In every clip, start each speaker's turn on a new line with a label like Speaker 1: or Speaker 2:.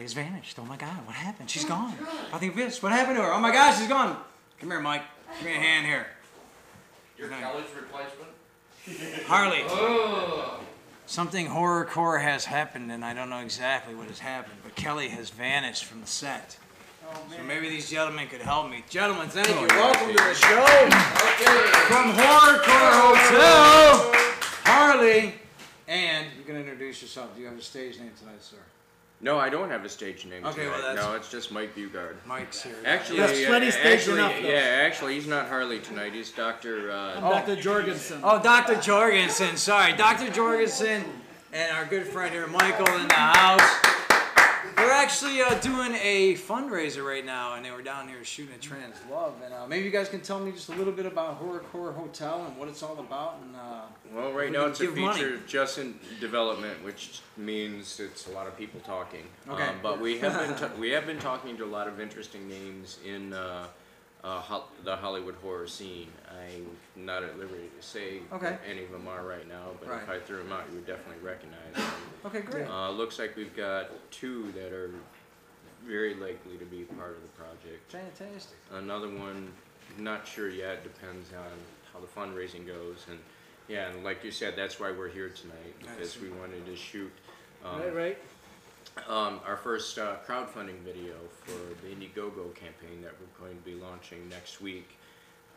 Speaker 1: Kelley has vanished. Oh my God, what happened? She's gone. I think this. What happened to her? Oh my God, she's gone. Come here, Mike. Give me a hand here.
Speaker 2: You're Kelley's replacement?
Speaker 1: Harley. Oh. Something horrorcore has happened, and I don't know exactly what has happened, but Kelley has vanished from the set. Oh, so maybe these gentlemen could help me. Gentlemen, thank you. Welcome to the show. Okay. From Horrorcore Hotel, Harley. And you can introduce yourself. Do you have a stage name tonight, sir?
Speaker 3: No, I don't have a stage name
Speaker 1: okay,
Speaker 3: tonight.
Speaker 1: Well, that's...
Speaker 3: No, it's just Mike Bugard.
Speaker 1: Mike's here.
Speaker 3: Actually, actually, he's not Harley tonight. He's Dr.
Speaker 4: Dr. Jorgensen.
Speaker 1: Oh, Dr. Jorgensen. Sorry, Dr. Jorgensen and our good friend here, Michael, in the house. We're actually doing a fundraiser right now, and they were down here shooting at TransLove. And maybe you guys can tell me just a little bit about Horrorcore Hotel and what it's all about. And
Speaker 3: well, right now it's a feature just in development, which means it's a lot of people talking.
Speaker 1: Okay.
Speaker 3: But we have been talking to a lot of interesting names in the Hollywood horror scene. I'm not at liberty to say what any of them are right now, but if I threw them out, you would definitely recognize them.
Speaker 1: Okay, great.
Speaker 3: Looks like we've got 2 that are very likely to be part of the project.
Speaker 1: Fantastic.
Speaker 3: Another one, not sure yet, depends on how the fundraising goes. And yeah, and like you said, that's why we're here tonight, because we wanted to shoot our first crowdfunding video for the Indiegogo campaign that we're going to be launching next week.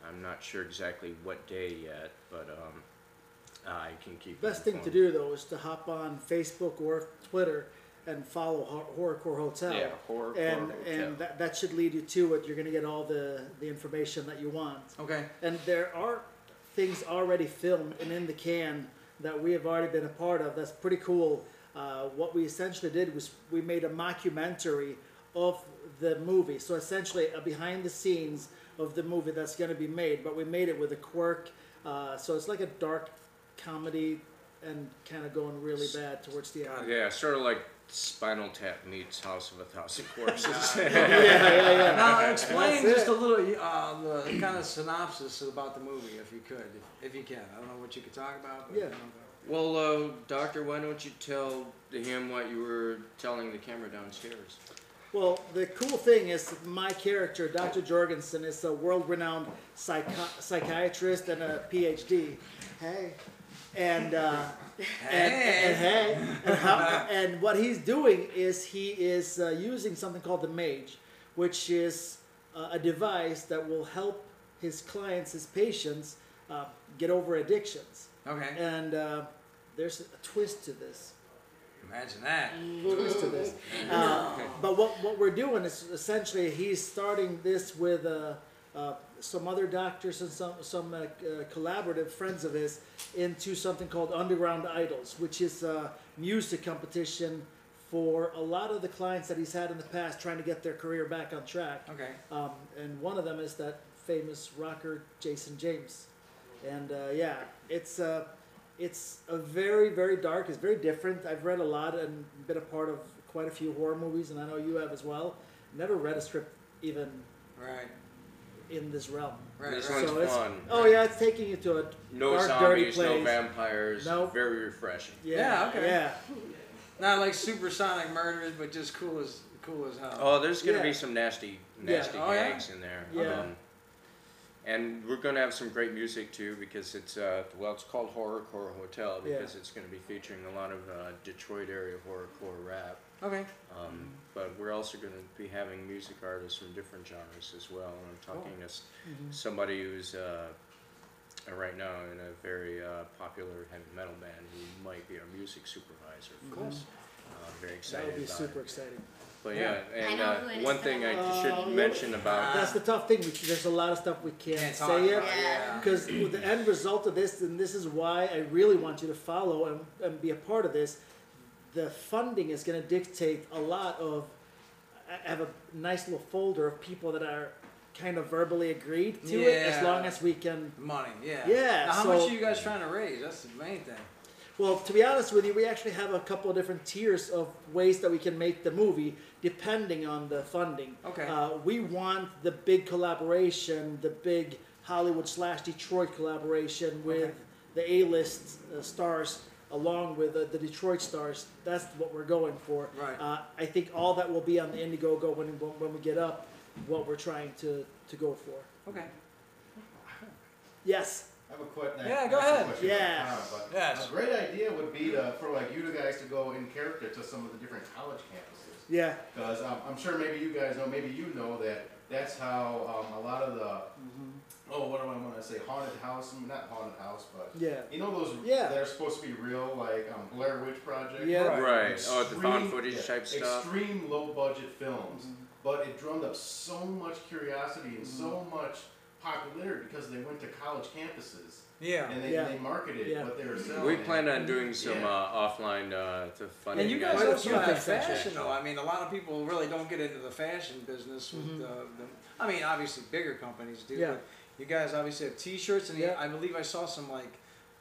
Speaker 3: I'm not sure exactly what day yet, but I can keep
Speaker 4: Best thing to do, though, is to hop on Facebook or Twitter and follow Horrorcore Hotel.
Speaker 3: Yeah, Horrorcore Hotel.
Speaker 4: And that should lead you to it. You're going to get all the information that you want.
Speaker 1: Okay.
Speaker 4: And there are things already filmed and in the can that we have already been a part of. That's pretty cool. What we essentially did was we made a mockumentary of the movie. So essentially a behind the scenes of the movie that's going to be made, but we made it with a quirk. So it's like a dark comedy and kind of going really bad towards the end.
Speaker 3: Yeah, sort of like Spinal Tap meets House of a Thousand Corpses.
Speaker 4: yeah.
Speaker 1: Now explain just a little the kind of synopsis about the movie, if you could, if you can. I don't know what you could talk about. But
Speaker 3: Well, Doctor, why don't you tell him what you were telling the camera downstairs?
Speaker 4: Well, the cool thing is my character, Dr. Jorgensen, is a world-renowned psychiatrist and a PhD. Hey. And what he's doing is he is using something called the Mage, which is a device that will help his clients, his patients, get over addictions.
Speaker 1: Okay.
Speaker 4: And there's a twist to this.
Speaker 1: Imagine that.
Speaker 4: Twist to this. But what we're doing is essentially he's starting this with some other doctors and some collaborative friends of his into something called Underground Idols, which is a music competition for a lot of the clients that he's had in the past trying to get their career back on track.
Speaker 1: Okay.
Speaker 4: And one of them is that famous rocker Jason James. And it's a very, very dark. It's very different. I've read a lot and been a part of quite a few horror movies, and I know you have as well. Never read a script even in this realm.
Speaker 3: This one's fun.
Speaker 4: Oh yeah, it's taking you to a dark, dirty place.
Speaker 3: No vampires.
Speaker 4: Nope.
Speaker 3: Very refreshing.
Speaker 1: Yeah. Okay.
Speaker 4: Yeah.
Speaker 1: Not like supersonic murders, but just cool as hell.
Speaker 3: Oh, there's gonna be some nasty gags in there.
Speaker 4: Yeah.
Speaker 3: And we're going to have some great music too, because it's it's called Horrorcore Hotel because it's going to be featuring a lot of Detroit area horrorcore rap.
Speaker 1: Okay.
Speaker 3: But we're also going to be having music artists from different genres as well. And I'm talking to somebody who's right now in a very popular heavy metal band who might be our music supervisor for us. Very excited.
Speaker 4: That would be super exciting.
Speaker 3: But and one thing I should mention about...
Speaker 4: That's the tough thing. There's a lot of stuff we can't say yet. Because with the end result of this, and this is why I really want you to follow and be a part of this, the funding is going to dictate a lot of... I have a nice little folder of people that are kind of verbally agreed to it, as long as we can...
Speaker 1: Money,
Speaker 4: Yeah.
Speaker 1: Now, how much are you guys trying to raise? That's the main thing.
Speaker 4: Well, to be honest with you, we actually have a couple of different tiers of ways that we can make the movie, depending on the funding.
Speaker 1: Okay.
Speaker 4: We want the big collaboration, the big Hollywood / Detroit collaboration with the A-list stars along with the Detroit Stars. That's what we're going for.
Speaker 1: Right.
Speaker 4: I think all that will be on the Indiegogo when we get up, what we're trying to go for.
Speaker 1: Okay.
Speaker 4: Yes.
Speaker 5: I have a question.
Speaker 1: Yeah, go ahead.
Speaker 4: Yeah.
Speaker 1: Yes.
Speaker 5: A great idea would be for like you guys to go in character to some of the different college campuses.
Speaker 4: Yeah.
Speaker 5: Because I'm sure maybe you guys know, maybe you know that that's how a lot of the what do I want to say, haunted house, not haunted house, but
Speaker 4: Yeah.
Speaker 5: you know those
Speaker 4: Yeah.
Speaker 5: that are supposed to be real, like Blair Witch Project.
Speaker 4: Yeah.
Speaker 3: Right. Oh, the found
Speaker 5: Extreme-
Speaker 3: footage type stuff.
Speaker 5: Extreme low budget films, but it drummed up so much curiosity and so much popularity because they went to college campuses.
Speaker 1: Yeah.
Speaker 5: And
Speaker 4: Yeah.
Speaker 5: they marketed
Speaker 4: Yeah.
Speaker 5: what they were selling.
Speaker 3: We plan on doing some
Speaker 5: Yeah.
Speaker 3: offline to fund.
Speaker 1: And you guys
Speaker 4: Quite a
Speaker 1: also
Speaker 4: few
Speaker 1: have
Speaker 4: things
Speaker 1: fashion,
Speaker 4: actually.
Speaker 1: though. I mean, a lot of people really don't get into the fashion business with I mean, obviously bigger companies do,
Speaker 4: Yeah.
Speaker 1: but you guys obviously have T-shirts, and
Speaker 4: Yeah.
Speaker 1: I believe I saw some like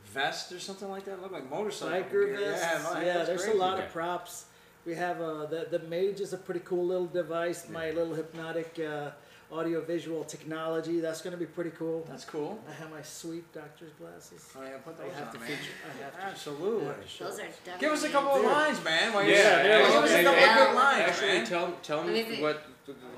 Speaker 1: vest or something like that. It looked like motorcycle
Speaker 4: Biker
Speaker 1: gear.
Speaker 4: vests.
Speaker 1: Yeah,
Speaker 4: Yeah,
Speaker 1: that's
Speaker 4: there's
Speaker 1: crazy.
Speaker 4: a lot of props. We have the Mage is a pretty cool little device. My little hypnotic audio-visual technology. That's going to be pretty cool.
Speaker 1: That's cool.
Speaker 4: I have my sweet doctor's glasses.
Speaker 1: Oh yeah, put
Speaker 4: I
Speaker 1: those
Speaker 4: have
Speaker 1: on,
Speaker 4: to
Speaker 1: man.
Speaker 4: feature. I have to.
Speaker 1: Absolutely.
Speaker 6: Those are definitely.
Speaker 1: Give us a couple of lines, man. While you're
Speaker 3: Yeah,
Speaker 1: saying- give us a couple of
Speaker 6: actually-
Speaker 1: good lines,
Speaker 3: Actually,
Speaker 1: man.
Speaker 3: tell
Speaker 6: Let me
Speaker 3: me
Speaker 6: see.
Speaker 3: what.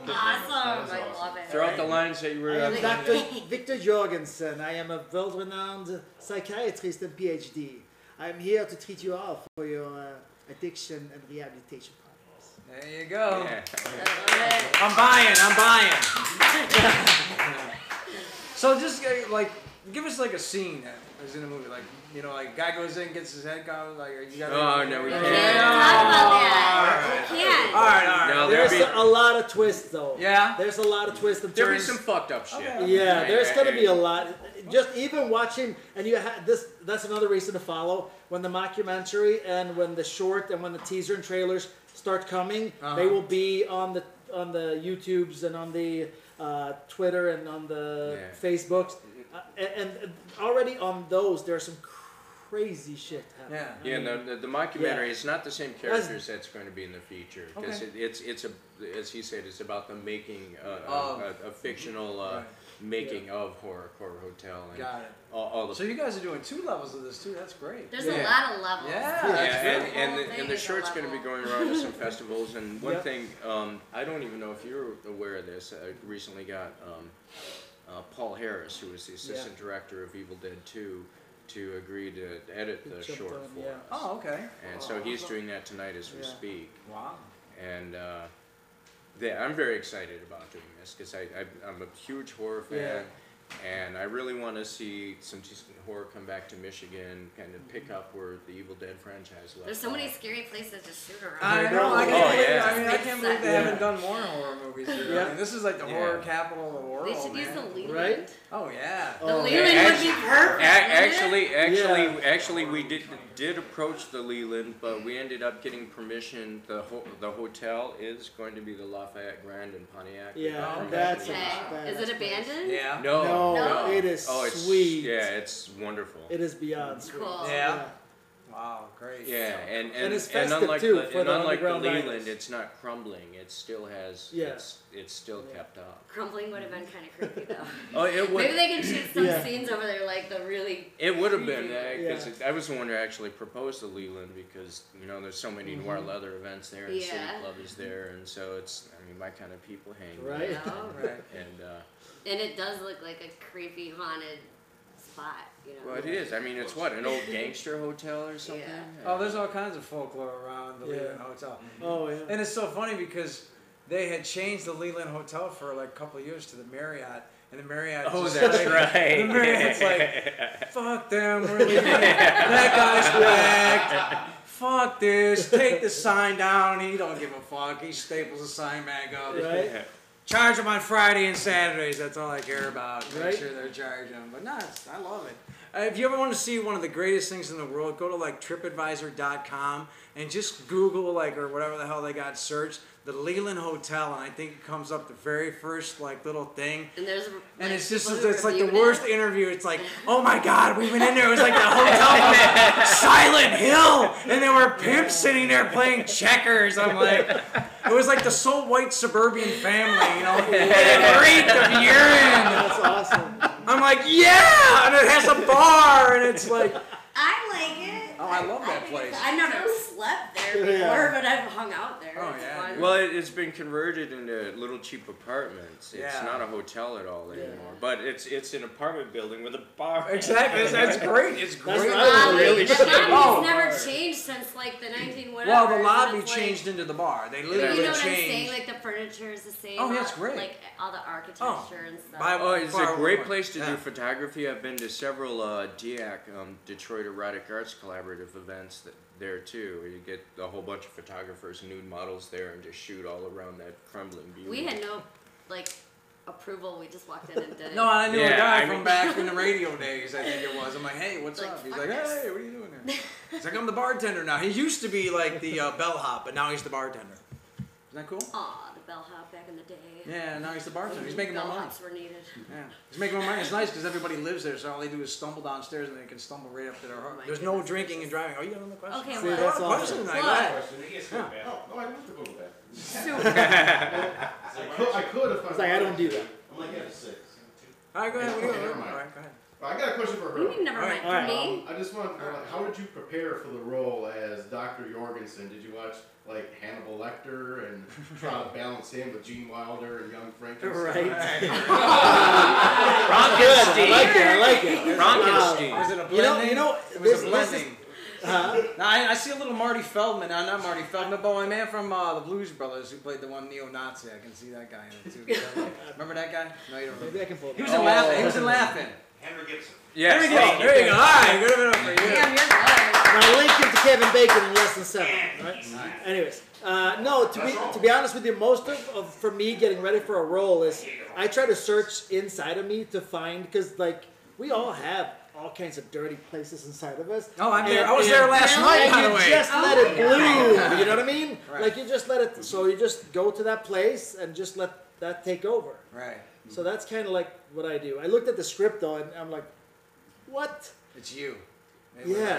Speaker 6: Awesome! I love it.
Speaker 3: Throw out the lines that you were.
Speaker 4: I am Dr. Victor Jorgensen. I am a world-renowned psychiatrist and PhD. I am here to treat you all for your addiction and rehabilitation problems.
Speaker 1: There you go.
Speaker 3: Yeah.
Speaker 1: I'm buying. So just like, give us like a scene that is in a movie, like like guy goes in, gets his head cut, like you got.
Speaker 3: Oh, no, we
Speaker 6: We
Speaker 3: can't.
Speaker 6: can't talk about that. We can't.
Speaker 1: All right.
Speaker 3: No,
Speaker 4: There's
Speaker 3: there'll be
Speaker 4: a lot of twists, though.
Speaker 1: Yeah.
Speaker 4: There's a lot of twists and
Speaker 3: there'll be
Speaker 4: turns.
Speaker 3: some fucked up shit.
Speaker 1: Okay.
Speaker 4: Yeah, there's going to be a lot. Just even watching, and you have this. That's another reason to follow. When the mockumentary and when the short and when the teaser and trailers start coming, they will be on the YouTubes and on the Twitter and on the Facebooks, and already on those there's some crazy shit happening.
Speaker 1: Yeah.
Speaker 3: Yeah, the mockumentary is not the same characters that's going to be in the feature because it's as he said, it's about the making a fictional making of Horrorcore Hotel and
Speaker 1: Got it.
Speaker 3: all the.
Speaker 1: So you guys are doing 2 levels of this too. That's great.
Speaker 6: There's a lot of levels.
Speaker 1: Yeah.
Speaker 3: And the short's going to be going around to some festivals. And one
Speaker 4: Yep.
Speaker 3: thing, I don't even know if you're aware of this. I recently got Paul Harris, who was the assistant director of Evil Dead 2, to agree to edit the
Speaker 4: jumped
Speaker 3: short
Speaker 4: on,
Speaker 3: for
Speaker 4: yeah.
Speaker 3: us.
Speaker 1: Oh, okay.
Speaker 3: And so he's doing that tonight as we
Speaker 4: Yeah.
Speaker 3: speak.
Speaker 1: Wow.
Speaker 3: And I'm very excited about doing this because I'm a huge horror fan.
Speaker 4: Yeah.
Speaker 3: And I really want to see some horror come back to Michigan, kind of pick up where the Evil Dead franchise left
Speaker 6: There's so many
Speaker 3: off.
Speaker 6: scary places to shoot around.
Speaker 1: I know. I
Speaker 3: Oh,
Speaker 1: can't believe.
Speaker 3: yeah.
Speaker 1: I mean, I can't believe they
Speaker 6: Yeah.
Speaker 1: haven't done more horror movies here.
Speaker 4: Yeah.
Speaker 1: I mean, this is like the
Speaker 3: Yeah.
Speaker 1: horror capital of the world.
Speaker 6: They should use
Speaker 1: man.
Speaker 6: the Leland.
Speaker 4: Right?
Speaker 1: Oh yeah.
Speaker 6: The
Speaker 4: Oh,
Speaker 6: Leland would be perfect.
Speaker 3: Actually, we did approach the Leland, but we ended up getting permission. The hotel is going to be the Lafayette Grand in Pontiac.
Speaker 4: Yeah,
Speaker 1: Oh, okay.
Speaker 4: that's
Speaker 6: Okay. Is it abandoned?
Speaker 1: Yeah.
Speaker 3: No,
Speaker 4: No, it is
Speaker 3: Oh, it's
Speaker 4: sweet.
Speaker 3: Yeah, it's wonderful.
Speaker 4: It is beyond sweet.
Speaker 6: Cool.
Speaker 1: Yeah. Wow, great.
Speaker 3: Yeah, and
Speaker 4: it's festive,
Speaker 3: unlike
Speaker 4: too,
Speaker 3: the,
Speaker 4: for
Speaker 3: and
Speaker 4: the
Speaker 3: unlike the
Speaker 4: underground
Speaker 3: Leland,
Speaker 4: diners.
Speaker 3: it's not crumbling. It still has.
Speaker 4: Yeah.
Speaker 3: It's still kept up.
Speaker 6: Crumbling would have been kind of creepy though.
Speaker 3: Oh, it would.
Speaker 6: Maybe they can shoot some
Speaker 4: Yeah.
Speaker 6: scenes over there, like the really.
Speaker 3: It would have been
Speaker 6: creepy.
Speaker 3: because I was the one who actually proposed to Leland because there's so many noir leather events there and City
Speaker 6: Yeah.
Speaker 3: Club is there and so it's my kind of people hang there.
Speaker 4: Right.
Speaker 6: You know?
Speaker 1: Right.
Speaker 6: And it does look like a creepy haunted spot.
Speaker 3: Well, it is. I mean, it's what, an old gangster hotel or something?
Speaker 6: Yeah.
Speaker 1: Oh, there's all kinds of folklore around the
Speaker 4: Yeah.
Speaker 1: Leland Hotel.
Speaker 4: Oh yeah.
Speaker 1: And it's so funny because they had changed the Leland Hotel for like a couple of years to the Marriott, and the Marriott.
Speaker 3: Oh,
Speaker 1: just
Speaker 3: that's
Speaker 1: like,
Speaker 3: right.
Speaker 1: The Marriott's like, fuck them, we're leaving. That guy's whacked. Fuck this. Take the sign down. He don't give a fuck. He staples the sign back up.
Speaker 4: Right.
Speaker 1: Charge them on Friday and Saturdays. That's all I care about. Make
Speaker 4: Right.
Speaker 1: sure they're charging them. But no, I love it. If you ever want to see one of the greatest things in the world, go to like TripAdvisor.com and just Google or whatever the hell they got searched the Leland Hotel, and I think it comes up the very first little thing.
Speaker 6: And there's
Speaker 1: And it's just
Speaker 6: people who
Speaker 1: it's like the
Speaker 6: reviewed
Speaker 1: worst
Speaker 6: it.
Speaker 1: interview. It's like, oh my God, we went in there. It was like the hotel from Silent Hill, and there were pimps sitting there playing checkers. I'm like, it was like the so white suburban family, and it reeked of urine.
Speaker 4: That's awesome.
Speaker 1: I'm like, yeah, and it has a bar, and it's like,
Speaker 6: I like it.
Speaker 1: Oh, I love that place.
Speaker 6: I never slept there before, but I've hung out there.
Speaker 1: Oh,
Speaker 6: It's
Speaker 1: yeah.
Speaker 6: fun.
Speaker 3: Well, it's been converted into little cheap apartments. It's
Speaker 1: Yeah.
Speaker 3: not a hotel at all anymore, but it's an apartment building with a bar.
Speaker 1: Exactly. That's great. It's great.
Speaker 4: That's
Speaker 6: Lobby.
Speaker 3: really
Speaker 6: The
Speaker 3: shitty.
Speaker 6: lobby's never changed since like the 19 whatever.
Speaker 1: Well, the lobby
Speaker 6: so it's like-
Speaker 1: changed into the bar. They
Speaker 6: You
Speaker 1: literally
Speaker 6: know what I'm saying?
Speaker 1: changed.
Speaker 6: Like the furniture is the same.
Speaker 1: Oh, that's great.
Speaker 6: Like all the architecture and stuff.
Speaker 3: Oh, it's a
Speaker 1: Far
Speaker 3: great
Speaker 1: away.
Speaker 3: place to
Speaker 1: Yeah.
Speaker 3: do photography. I've been to several DEAC, Detroit Erotic Arts Collaborative events there too. Where you get a whole bunch of photographers, nude models there, and just shoot all around that crumbling beauty.
Speaker 6: We had no like approval. We just walked in and did it.
Speaker 1: No, I knew a
Speaker 3: Yeah,
Speaker 1: guy
Speaker 3: I
Speaker 1: from
Speaker 3: mean-
Speaker 1: back in the radio days, I think it was. I'm like, hey, what's
Speaker 6: Like,
Speaker 1: up? He's
Speaker 6: fuck
Speaker 1: like,
Speaker 6: this.
Speaker 1: hey, what are you doing here? He's like, I'm the bartender now. He used to be like the bellhop, but now he's the bartender. Isn't that cool?
Speaker 6: Aw, the bellhop back in the day.
Speaker 1: Yeah, now he's the bartender. He's making more money.
Speaker 6: Bellhops were needed.
Speaker 1: Yeah, he's making more money. It's nice because everybody lives there, so all they do is stumble downstairs and they can stumble right up to their heart.
Speaker 6: my
Speaker 1: There's no
Speaker 6: goodness
Speaker 1: drinking and driving. Oh, you got another question?
Speaker 6: Okay,
Speaker 4: See,
Speaker 6: what?
Speaker 4: that's
Speaker 1: What
Speaker 4: awesome.
Speaker 1: question? Like,
Speaker 6: What?
Speaker 1: that?
Speaker 5: No, I don't have to go with that.
Speaker 6: Super.
Speaker 5: I could if I
Speaker 4: It's like, I don't do that.
Speaker 5: I'm like, yeah, 6.
Speaker 1: All right, go ahead. What do you
Speaker 5: Okay,
Speaker 1: got?
Speaker 5: never mind.
Speaker 1: All right, go ahead.
Speaker 5: I got a question for her.
Speaker 6: You mean never mind
Speaker 1: All
Speaker 6: for
Speaker 1: right.
Speaker 6: me?
Speaker 5: I just want to know, like, how did you prepare for the role as Dr. Jorgensen? Did you watch like Hannibal Lecter and try to balance him with Gene Wilder and Young Frankenstein?
Speaker 4: Right.
Speaker 3: Frankenstein.
Speaker 4: I like it.
Speaker 3: Frankenstein.
Speaker 1: Was it a
Speaker 4: You know,
Speaker 1: blending? It was
Speaker 4: this
Speaker 1: a
Speaker 4: is,
Speaker 1: blending.
Speaker 4: huh?
Speaker 1: Now, I see a little Marty Feldman. Not Marty Feldman, but my man from the Blues Brothers who played the one neo-Nazi. I can see that guy in it too. Remember that guy? No, you don't remember.
Speaker 4: Maybe I can pull it.
Speaker 1: He was in Laughing. He was in Laughing.
Speaker 2: Henry Gibson.
Speaker 3: Yes,
Speaker 1: There you go.
Speaker 3: thank
Speaker 1: There you go. All right, good enough for you.
Speaker 6: Damn, you're good.
Speaker 4: Now link it to Kevin Bacon in less than 7. Right? Anyways, no. To be honest with you, most of for me getting ready for a role is I try to search inside of me to find because like we all have all kinds of dirty places inside of us.
Speaker 1: Oh, I'm there.
Speaker 4: And-
Speaker 1: I was there last
Speaker 6: Really?
Speaker 1: night,
Speaker 4: And
Speaker 1: by the
Speaker 4: you
Speaker 1: way.
Speaker 4: just let it bloom. You know what I mean?
Speaker 1: Right.
Speaker 4: Like you just let it. So you just go to that place and just let that take over.
Speaker 1: Right.
Speaker 4: So that's kind of like what I do. I looked at the script though, and I'm like, what?
Speaker 1: It's you.
Speaker 4: Yeah,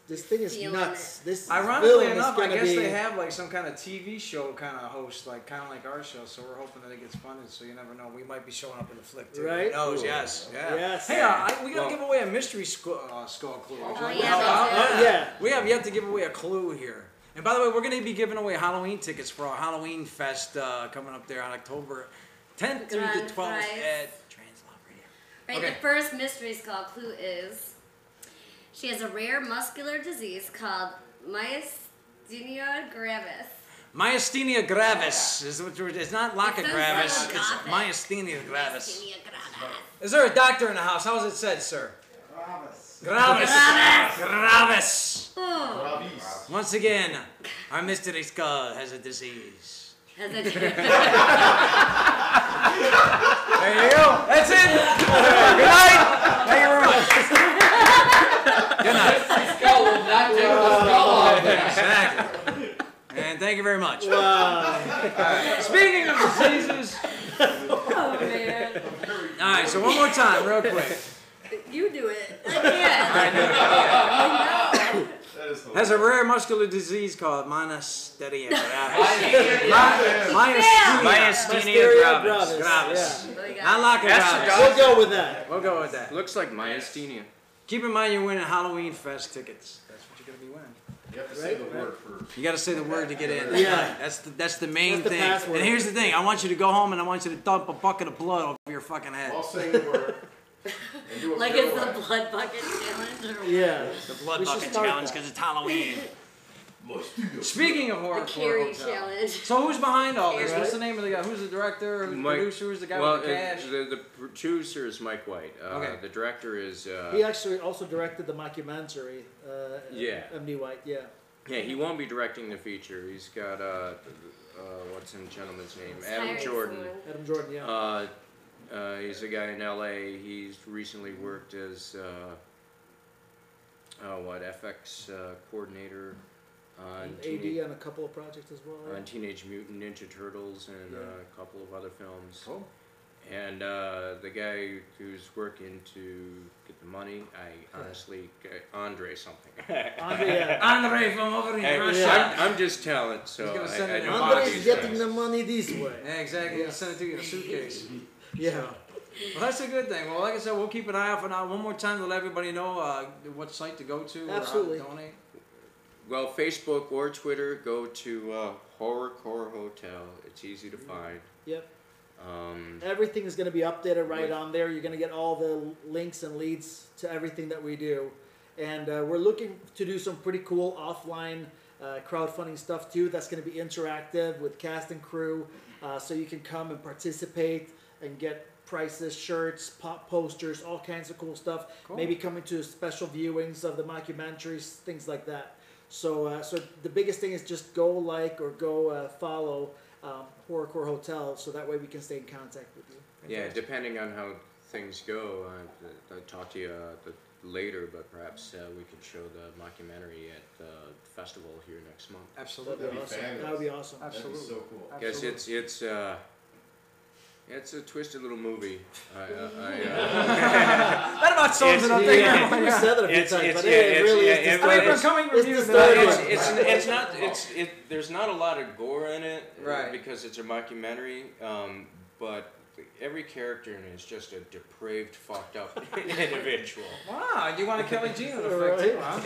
Speaker 4: this thing is
Speaker 6: Feeling
Speaker 4: nuts. This
Speaker 1: Ironically
Speaker 4: film is
Speaker 1: enough, I
Speaker 4: gonna
Speaker 1: guess
Speaker 4: be,
Speaker 1: they have like some kind of TV show kind of host, like kind of like our show. So we're hoping that it gets funded. So you never know, we might be showing up in the flick too.
Speaker 4: Right?
Speaker 1: Who knows?
Speaker 3: Cool.
Speaker 1: Yes. Yeah.
Speaker 4: Yes.
Speaker 1: Hey, we gotta give away a mystery skull clue. Would you like to
Speaker 6: yeah,
Speaker 1: help out?
Speaker 6: that's
Speaker 4: it. Yeah.
Speaker 1: We have yet to give away a clue here. And by the way, we're going to be giving away Halloween tickets for our Halloween Fest coming up there on October 10th through the
Speaker 6: Grand
Speaker 1: 12th
Speaker 6: prize.
Speaker 1: at TransLove Radio.
Speaker 6: Right,
Speaker 1: Okay.
Speaker 6: the first mystery skull clue is she has a rare muscular disease called myasthenia gravis.
Speaker 1: Myasthenia gravis. It's not Laca
Speaker 6: It says
Speaker 1: gravis.
Speaker 6: so.
Speaker 1: It's myasthenia gravis.
Speaker 6: Myasthenia gravis.
Speaker 1: Is there a doctor in the house? How's it said, sir? Gravis. Gravis.
Speaker 6: Gravis.
Speaker 1: Gravis.
Speaker 6: Oh,
Speaker 5: Bravis.
Speaker 1: Once again, our mystery skull has a disease.
Speaker 6: has a
Speaker 1: There you go. That's it. Good night. Thank you very much. Good night.
Speaker 2: Skull will not take the skull off there.
Speaker 1: Exactly. And thank you very much.
Speaker 4: Wow.
Speaker 1: Speaking of diseases,
Speaker 6: Oh man,
Speaker 1: all right. So one more time, real quick.
Speaker 6: you do it. I can't. I know.
Speaker 5: That is
Speaker 1: Has a rare muscular disease called myasthenia gravis. Myasthenia
Speaker 4: Myasthenia
Speaker 1: gravis.
Speaker 4: gravis.
Speaker 6: What do you got?
Speaker 1: Not Laca gravis.
Speaker 4: We'll go with that.
Speaker 1: We'll go with that.
Speaker 3: Looks like myasthenia.
Speaker 1: Keep in mind you're winning Halloween Fest tickets. That's what you're gonna be winning.
Speaker 5: You have to say the word first.
Speaker 1: You got to say the word to get in.
Speaker 4: Yeah.
Speaker 1: That's the main
Speaker 4: That's the
Speaker 1: thing.
Speaker 4: password.
Speaker 1: And here's the thing: I want you to go home and I want you to dump a bucket of blood over your fucking head.
Speaker 5: I'll say the word. And do it
Speaker 6: Like
Speaker 5: real
Speaker 6: it's the
Speaker 5: well.
Speaker 6: blood bucket challenge or what?
Speaker 4: Yeah.
Speaker 1: The blood
Speaker 4: We should
Speaker 1: bucket
Speaker 4: start
Speaker 1: challenge
Speaker 4: that.
Speaker 1: because it's Halloween. Speaking of
Speaker 6: The
Speaker 1: Horrorcore
Speaker 6: carry
Speaker 1: Hotel.
Speaker 6: challenge.
Speaker 1: So who's behind all this?
Speaker 4: Right.
Speaker 1: What's the name of the guy? Who's the director? Who's the
Speaker 3: Mike-
Speaker 1: producer? Who's the guy
Speaker 3: well,
Speaker 1: with the cash?
Speaker 3: the producer is Mike White.
Speaker 1: Okay.
Speaker 3: The director is.
Speaker 4: He actually also directed the mockumentary.
Speaker 3: Yeah.
Speaker 4: MD White. Yeah.
Speaker 3: Yeah, he won't be directing the feature. He's got what's the gentleman's name?
Speaker 6: It's
Speaker 3: Adam
Speaker 6: hiring
Speaker 3: Jordan.
Speaker 6: someone.
Speaker 4: Adam Jordan. Yeah.
Speaker 3: He's a guy in LA. He's recently worked as FX coordinator on
Speaker 4: And
Speaker 3: Teenage,
Speaker 4: AD on a couple of projects as well. Yeah.
Speaker 3: on Teenage Mutant Ninja Turtles and a couple of other films.
Speaker 1: Cool.
Speaker 3: And the guy who's working to get the money, I honestly, Andre something.
Speaker 4: Yeah.
Speaker 1: Andre from over in
Speaker 3: Hey,
Speaker 1: Russia.
Speaker 3: I'm just telling, so
Speaker 1: He's gonna send
Speaker 3: I
Speaker 1: it
Speaker 3: don't
Speaker 1: in.
Speaker 3: bother
Speaker 4: Andre's
Speaker 3: these
Speaker 4: getting
Speaker 3: guys.
Speaker 4: the money this way.
Speaker 1: Yeah, exactly. He'll send it to you in a suitcase.
Speaker 4: Yeah.
Speaker 1: Well, that's a good thing. Well, like I said, we'll keep an eye out for now. One more time to let everybody know what site to go to
Speaker 4: Absolutely.
Speaker 1: or how to donate.
Speaker 3: Well, Facebook or Twitter, go to Horrorcore Hotel. It's easy to find.
Speaker 4: Yep. Everything is going to be updated right on there. You're going to get all the links and leads to everything that we do. And we're looking to do some pretty cool offline crowdfunding stuff too. That's going to be interactive with cast and crew. So you can come and participate and get prices, shirts, pop posters, all kinds of cool stuff.
Speaker 1: Cool.
Speaker 4: Maybe coming to special viewings of the mockumentaries, things like that. So, so the biggest thing is just go like or go follow Horrorcore Hotel, so that way we can stay in contact with you.
Speaker 3: Yeah, depending on how things go, I'll talk to you later, but perhaps we could show the mockumentary at the festival here next month.
Speaker 1: Absolutely.
Speaker 5: That'd be
Speaker 4: awesome.
Speaker 5: fabulous.
Speaker 4: That would be awesome.
Speaker 5: That'd be so cool.
Speaker 3: Because it's a twisted little movie.
Speaker 1: That about sums it up there.
Speaker 3: yeah.
Speaker 4: We said it a few
Speaker 3: It's-
Speaker 4: times,
Speaker 3: it's-
Speaker 4: but
Speaker 3: yeah,
Speaker 4: it really
Speaker 3: it's-
Speaker 4: is
Speaker 3: yeah,
Speaker 4: disturbing.
Speaker 3: it's-
Speaker 1: coming
Speaker 4: It's
Speaker 1: reviews.
Speaker 4: disturbing.
Speaker 3: It's not. There's not a lot of gore in it,
Speaker 1: Right.
Speaker 3: Because it's a mockumentary. But every character in it is just a depraved, fucked up individual.
Speaker 1: Wow, you want a Kelley Jean effect
Speaker 4: Right.
Speaker 1: too, huh?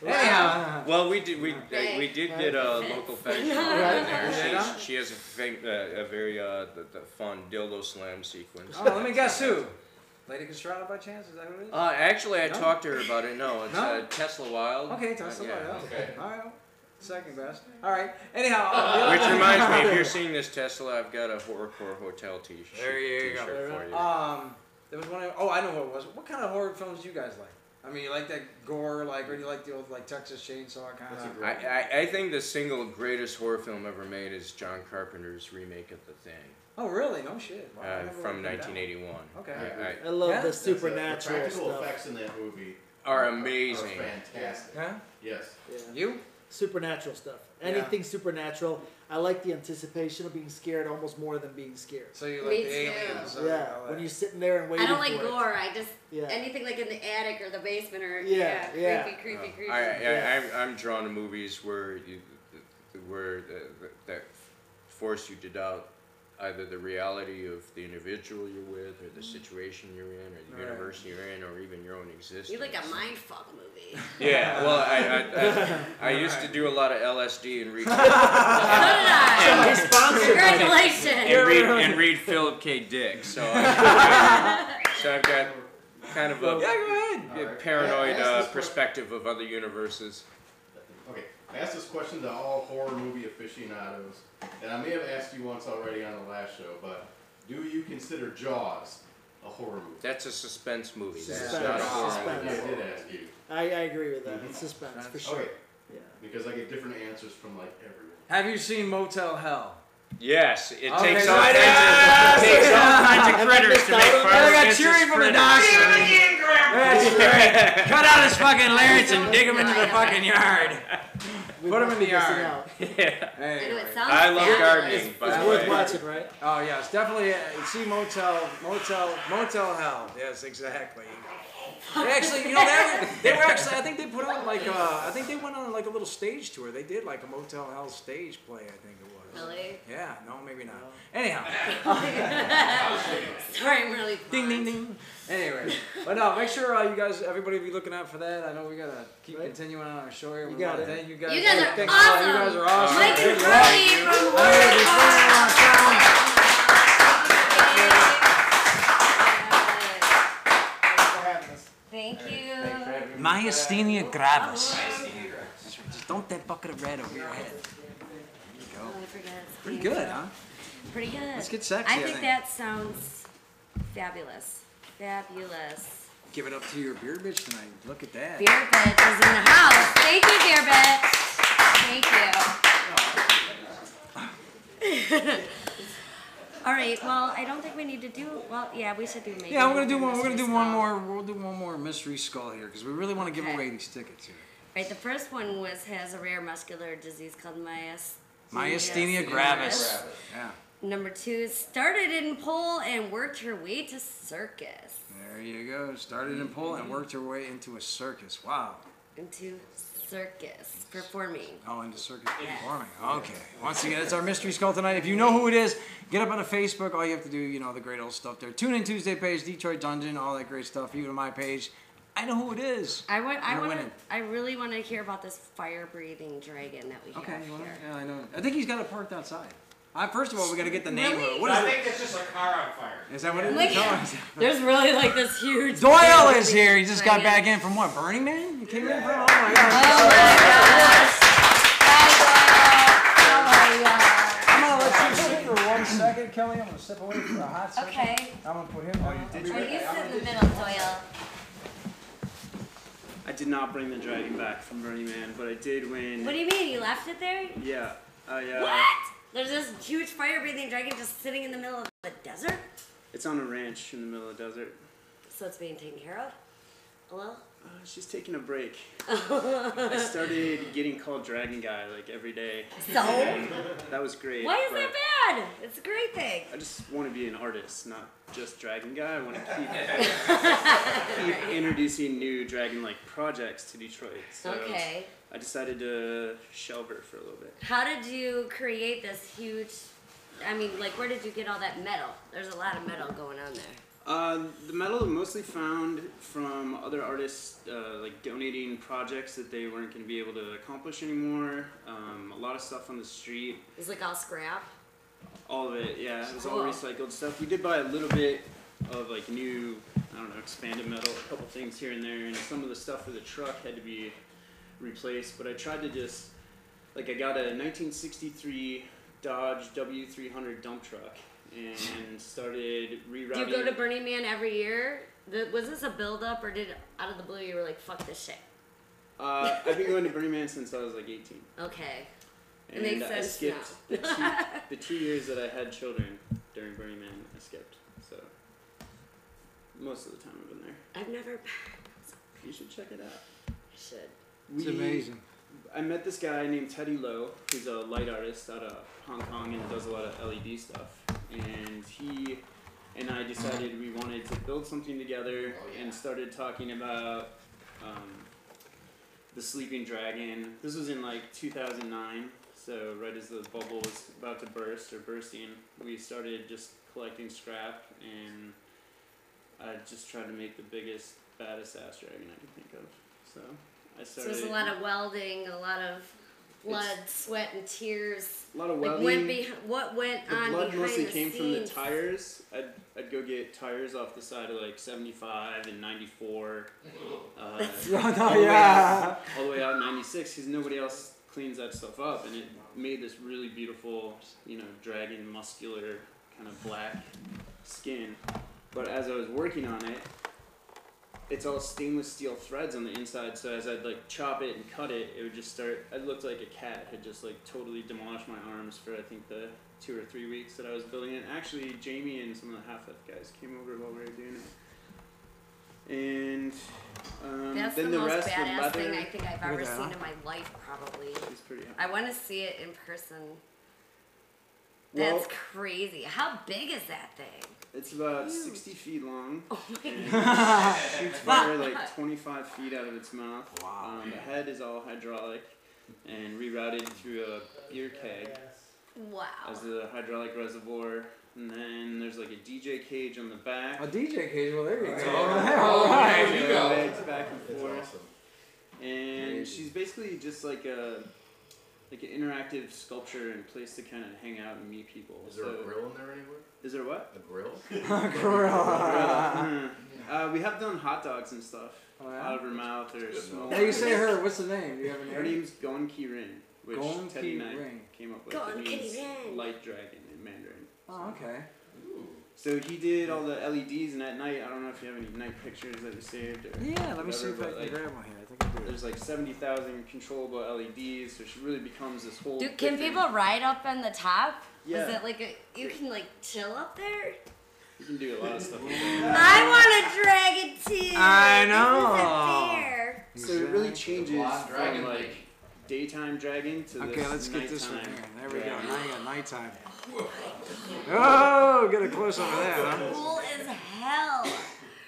Speaker 1: Anyhow.
Speaker 3: Well, we did get a local fashion model in there.
Speaker 1: Yeah.
Speaker 3: She has a very the fun dildo slam sequence.
Speaker 1: Oh, let me guess who? Lady Castrata by chance? Is that who it is?
Speaker 3: Actually, I
Speaker 1: No?
Speaker 3: talked to her about it. No, it's
Speaker 1: No?
Speaker 3: Tesla Wild.
Speaker 1: Okay, tell us about
Speaker 3: yeah.
Speaker 1: it. Okay. All right. Second best. All right. Anyhow.
Speaker 3: Which reminds me, if you're seeing this Tesla, I've got a Horrorcore Hotel t-shirt.
Speaker 1: There you go.
Speaker 3: T-shirt for you.
Speaker 1: There was one. I know what it was. What kind of horror films do you guys like? I mean, you like that gore, like, or do you like the old, like, Texas Chainsaw kind of?
Speaker 3: I think the single greatest horror film ever made is John Carpenter's remake of The Thing
Speaker 1: Oh, really? No shit. Wow, I never
Speaker 3: from
Speaker 1: wrote that down.
Speaker 3: 1981.
Speaker 1: Okay.
Speaker 4: I love
Speaker 1: Yeah?
Speaker 4: the
Speaker 5: The
Speaker 4: supernatural
Speaker 5: practical
Speaker 4: stuff.
Speaker 5: effects in that movie
Speaker 3: Are amazing.
Speaker 5: are fantastic.
Speaker 1: Yeah.
Speaker 5: Yes.
Speaker 4: Yeah.
Speaker 1: You?
Speaker 4: Supernatural stuff. Anything supernatural. I like the anticipation of being scared almost more than being scared.
Speaker 1: So you like
Speaker 6: Me
Speaker 1: the
Speaker 6: too.
Speaker 1: aliens?
Speaker 4: Yeah, when you're sitting there and waiting
Speaker 6: I don't like
Speaker 4: for it.
Speaker 6: gore. I just
Speaker 4: Yeah.
Speaker 6: anything like in the attic or the basement or
Speaker 4: Yeah, yeah.
Speaker 6: creepy.
Speaker 3: I'm drawn to movies where that force you to doubt either the reality of the individual you're with, or the situation you're in, or the universe you're in, or even your own existence.
Speaker 6: You like a mind fuck movie.
Speaker 3: Yeah, well, I used to do a lot of LSD and read
Speaker 6: So did I.
Speaker 4: He's sponsored by
Speaker 6: Congratulations.
Speaker 3: and read Philip K. Dick. So I've got kind of a
Speaker 1: Yeah, go ahead.
Speaker 5: All right.
Speaker 3: paranoid
Speaker 5: Ask this
Speaker 3: perspective of other universes.
Speaker 5: Okay, I asked this question to all horror movie aficionados, and I may have asked you once already on the last show, but do you consider Jaws a horror movie?
Speaker 3: That's a suspense movie. That's
Speaker 4: Suspense.
Speaker 3: not a horror
Speaker 4: Suspense.
Speaker 3: movie.
Speaker 5: I did ask you.
Speaker 4: I agree with that. It's suspense for sure.
Speaker 5: Okay,
Speaker 4: Yeah.
Speaker 5: because I get different answers from like everyone.
Speaker 1: Have you seen Motel Hell?
Speaker 3: Yes, it
Speaker 1: Okay,
Speaker 3: takes
Speaker 1: so
Speaker 3: all
Speaker 1: it
Speaker 3: kinds of
Speaker 4: Have I
Speaker 3: critters
Speaker 4: missed
Speaker 3: to
Speaker 4: out
Speaker 3: make
Speaker 4: on
Speaker 3: fun
Speaker 1: I
Speaker 3: of
Speaker 1: got
Speaker 3: Vince's
Speaker 1: cheering from the
Speaker 3: critters.
Speaker 1: doctor. That's right. Cut out his fucking larynx and dig him into the fucking yard.
Speaker 4: We
Speaker 1: Put 'em
Speaker 4: must
Speaker 1: in
Speaker 4: be
Speaker 1: the
Speaker 4: missing
Speaker 1: yard.
Speaker 4: out.
Speaker 3: Yeah.
Speaker 6: I know it sounds
Speaker 3: I love
Speaker 6: fabulous.
Speaker 3: gardening, by
Speaker 4: It's
Speaker 3: the
Speaker 4: worth
Speaker 3: way.
Speaker 4: watching, right?
Speaker 1: Oh yes, definitely. See Motel Hell. Yes, exactly. They actually, you know, they were actually. I think they put on like. I think they went on like a little stage tour. They did like a Motel Hell stage play. I think it was.
Speaker 6: Really?
Speaker 1: Yeah. No, maybe not. Anyhow.
Speaker 6: Sorry, I'm really
Speaker 1: Ding ding
Speaker 6: paused.
Speaker 1: ding. Anyway, but no, make sure you guys, everybody, be looking out for that. I know we gotta keep
Speaker 4: Right.
Speaker 1: continuing on our show here.
Speaker 4: You
Speaker 1: We
Speaker 4: got
Speaker 1: wanna
Speaker 4: it.
Speaker 1: thank you guys.
Speaker 6: You guys are
Speaker 1: Thank
Speaker 6: awesome.
Speaker 1: You guys are awesome.
Speaker 6: Mike and
Speaker 1: Good luck.
Speaker 6: Carly from Thank you.
Speaker 1: Myasthenia gravis. Just dump that bucket of red over your head. There you go.
Speaker 6: Oh, I forgot.
Speaker 1: Pretty good, huh?
Speaker 6: Pretty good.
Speaker 1: Let's get sexy,
Speaker 6: I
Speaker 1: I
Speaker 6: think
Speaker 1: think.
Speaker 6: that sounds fabulous. Fabulous.
Speaker 1: Give it up to your beer bitch tonight. Look at that.
Speaker 6: Beer Bitch is in the house. Thank you, Beer Bitch. Thank you. All right. Well, I don't think we need to do. Well, yeah, we should do maybe.
Speaker 1: Yeah, we're gonna do one. We're gonna
Speaker 6: mystery
Speaker 1: do one
Speaker 6: skull.
Speaker 1: more. We'll do one more mystery skull here because we really want to give
Speaker 6: Okay.
Speaker 1: away these tickets here.
Speaker 6: Right. The first one has a rare muscular disease called
Speaker 1: Myasthenia gravis. Yeah.
Speaker 6: Number 2 started in pole and worked her way to circus.
Speaker 1: There you go. Started in pole and worked her way into a circus. Wow.
Speaker 6: Into circus performing.
Speaker 1: Oh, into circus performing. Okay. Once again, it's our mystery skull tonight. If you know who it is, get up on the Facebook. All you have to do, you know, the great old stuff there. Tune in Tuesday page, Detroit Dungeon, all that great stuff. Even on my page. I know who it is.
Speaker 6: I really want to hear about this fire-breathing dragon that we have here.
Speaker 1: Yeah, I know. I think he's got it parked outside. First of all, we got to get the name of it. What
Speaker 2: I
Speaker 1: is
Speaker 2: think it's just a car on fire.
Speaker 1: it? Is that what it
Speaker 6: Like,
Speaker 1: is?
Speaker 6: there's really like this huge.
Speaker 1: Doyle is here. He just got back in from what? Burning Man? You came in from? Oh my
Speaker 6: Oh
Speaker 1: God.
Speaker 6: my gosh! Hi, Doyle.
Speaker 1: I'm gonna let you sit for 1 second, Kelly. I'm gonna step away for a hot second.
Speaker 6: Okay.
Speaker 1: I'm gonna put him on.
Speaker 6: You sit in the middle, Doyle.
Speaker 7: I did not bring the dragon back from Burning Man, but I did win.
Speaker 6: What do you mean? You left it there?
Speaker 7: Yeah.
Speaker 6: What? There's this huge fire-breathing dragon just sitting in the middle of the desert?
Speaker 7: It's on a ranch in the middle of the desert.
Speaker 6: So it's being taken care of? Hello?
Speaker 7: She's taking a break. I started getting called Dragon Guy like every day.
Speaker 6: So?
Speaker 7: That was great.
Speaker 6: Why is
Speaker 7: but
Speaker 6: that bad? It's a great thing.
Speaker 7: I just want to be an artist, not just Dragon Guy. I want to keep introducing new dragon-like projects to Detroit. So
Speaker 6: Okay.
Speaker 7: I decided to shelve her for a little bit.
Speaker 6: How did you create this huge, I mean, like, where did you get all that metal? There's a lot of metal going on there.
Speaker 7: The metal mostly found from other artists like donating projects that they weren't going to be able to accomplish anymore. A lot of stuff on the street.
Speaker 6: It's like all scrap?
Speaker 7: All of it, yeah. It was
Speaker 6: Cool.
Speaker 7: all recycled stuff. We did buy a little bit of like new, I don't know, expanded metal, a couple things here and there, and some of the stuff for the truck had to be replaced. But I tried to just, like, I got a 1963 Dodge W300 dump truck and started rerouting.
Speaker 6: Do you go to Burning Man every year? Was this a build-up, or did out of the blue you were like, fuck this shit?
Speaker 7: I've been going to Burning Man since I was like 18.
Speaker 6: Okay. It
Speaker 7: And
Speaker 6: makes
Speaker 7: I
Speaker 6: sense
Speaker 7: skipped
Speaker 6: now.
Speaker 7: the 2 years that I had children during Burning Man. I skipped, so most of the time I've been there.
Speaker 6: I've never.
Speaker 7: You should check it out.
Speaker 6: I should.
Speaker 1: It's amazing.
Speaker 7: I met this guy named Teddy Lowe, who's a light artist out of Hong Kong and does a lot of LED stuff. And he and I decided we wanted to build something together and started talking about the Sleeping Dragon. This was in like 2009, so right as the bubble was about to burst or bursting, we started just collecting scrap, and I just tried to make the biggest, baddest ass dragon I could think of. So I
Speaker 6: So
Speaker 7: started.
Speaker 6: there's a lot of welding, a lot of blood, sweat, and tears.
Speaker 7: A lot of
Speaker 6: Like
Speaker 7: welding.
Speaker 6: what went
Speaker 7: The
Speaker 6: on
Speaker 7: blood
Speaker 6: behind
Speaker 7: mostly
Speaker 6: the
Speaker 7: came
Speaker 6: scenes?
Speaker 7: from the tires. I'd go get tires off the side of like 75 and 94. All the way out 96, because nobody else cleans that stuff up, and it made this really beautiful, you know, dragon, muscular, kind of black skin. But as I was working on it, it's all stainless steel threads on the inside, so as I'd like chop it and cut it, it would just start, I looked like a cat had just like totally demolished my arms for I think the 2 or 3 weeks that I was building it. Actually, Jamie and some of the Haflife guys came over while we were doing it. And
Speaker 6: That's
Speaker 7: then
Speaker 6: the
Speaker 7: the
Speaker 6: most
Speaker 7: rest, the
Speaker 6: badass
Speaker 7: leather,
Speaker 6: thing I think I've
Speaker 1: Look
Speaker 6: ever
Speaker 1: at that.
Speaker 6: seen in my life, probably.
Speaker 7: is pretty
Speaker 6: I want to see it in person.
Speaker 7: Well-
Speaker 6: That's crazy. How big is that thing?
Speaker 7: It's about 60 feet long.
Speaker 6: Oh my
Speaker 7: And
Speaker 6: god.
Speaker 7: it shoots fire like 25 feet out of its mouth.
Speaker 1: Wow.
Speaker 7: The head is all hydraulic and rerouted through a beer keg
Speaker 6: Wow.
Speaker 7: as the hydraulic reservoir. And then there's like a DJ cage on the back.
Speaker 1: A DJ cage, well, there you go.
Speaker 2: Oh,
Speaker 1: Alright.
Speaker 2: there you go.
Speaker 7: Legs back and
Speaker 5: That's
Speaker 7: forth.
Speaker 5: awesome.
Speaker 7: And she's basically just like an interactive sculpture and place to kind of hang out and meet people.
Speaker 5: Is there a grill in there anywhere?
Speaker 7: Is there what?
Speaker 5: A grill?
Speaker 7: We have done hot dogs and stuff
Speaker 1: Oh, yeah?
Speaker 7: out of her mouth or small.
Speaker 1: How do you say her? What's the name? Do you have a
Speaker 7: Her
Speaker 1: name?
Speaker 7: name's Gonki Rin, which
Speaker 1: Gonki
Speaker 7: Teddy and I
Speaker 1: Rin.
Speaker 7: came up with.
Speaker 6: Gonki
Speaker 7: It means
Speaker 6: Rin.
Speaker 7: light dragon in Mandarin.
Speaker 1: Oh, okay.
Speaker 7: So he did all the LEDs, and at night, I don't know if you have any night pictures that you saved or
Speaker 1: Yeah, let me see if I
Speaker 7: whatever,
Speaker 1: can
Speaker 7: but,
Speaker 1: grab one here. I think I do.
Speaker 7: there's like 70,000 controllable LEDs, so she really becomes this whole.
Speaker 6: Can
Speaker 7: different-
Speaker 6: people ride up on the top?
Speaker 7: Yeah.
Speaker 6: Is it like you can like chill up there?
Speaker 7: You can do a lot of stuff. With that.
Speaker 6: I want a dragon too.
Speaker 1: I
Speaker 6: This
Speaker 1: know.
Speaker 6: isn't fair.
Speaker 7: So it really changes
Speaker 2: Blonde dragon
Speaker 7: from like
Speaker 2: lady.
Speaker 7: daytime dragon to
Speaker 1: Okay,
Speaker 7: this
Speaker 1: let's get this one
Speaker 7: nighttime
Speaker 1: here. There we go.
Speaker 7: dragon.
Speaker 1: Now you got nighttime. Oh, get a close up of that, huh?
Speaker 6: Cool as hell.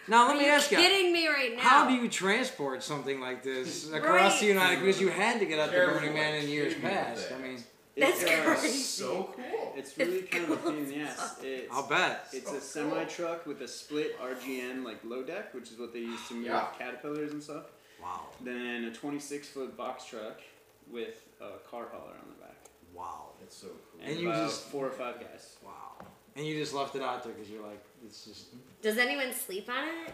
Speaker 1: Now, let
Speaker 6: Are
Speaker 1: me
Speaker 6: you
Speaker 1: ask you.
Speaker 6: kidding me right now?
Speaker 1: How do you transport something like this across the United? Because you had to get out to Burning Man in years past. I mean,
Speaker 6: That's crazy.
Speaker 5: So cool.
Speaker 7: It's really kind of a pain in the ass.
Speaker 1: I'll bet.
Speaker 7: It's a semi truck with a split RGN like low deck, which is what they use to move caterpillars and stuff.
Speaker 1: Wow.
Speaker 7: Then a 26-foot box truck with a car hauler on the back.
Speaker 1: Wow.
Speaker 5: That's so cool.
Speaker 7: And
Speaker 1: you
Speaker 7: about
Speaker 1: just
Speaker 7: 4 or 5 guys.
Speaker 1: wow. And you just left it out there because you're like, it's just.
Speaker 6: Does anyone sleep on it?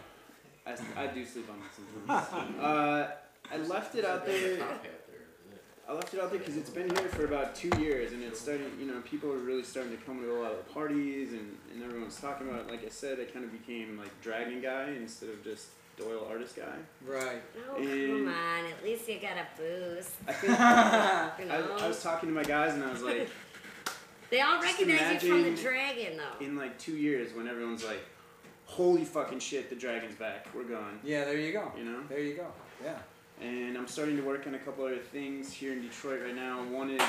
Speaker 7: I do sleep on it sometimes. I left it out there.
Speaker 5: Top hat there, isn't it?
Speaker 7: I left it out there because it's been here for about 2 years, and it's starting. You know, people are really starting to come to a lot of the parties, and everyone's talking about it. Like I said, I kind of became like dragon guy instead of just Doyle artist guy.
Speaker 1: Right.
Speaker 6: Oh, come on. At least you got a boost.
Speaker 7: I think I was talking to my guys, and I was like,
Speaker 6: They all
Speaker 7: Just
Speaker 6: recognize you from the
Speaker 7: imagine
Speaker 6: dragon, though.
Speaker 7: in like 2 years, when everyone's like, holy fucking shit, the dragon's back, we're gone.
Speaker 1: Yeah, there you go.
Speaker 7: You know?
Speaker 1: There you go. Yeah.
Speaker 7: And I'm starting to work on a couple other things here in Detroit right now. One is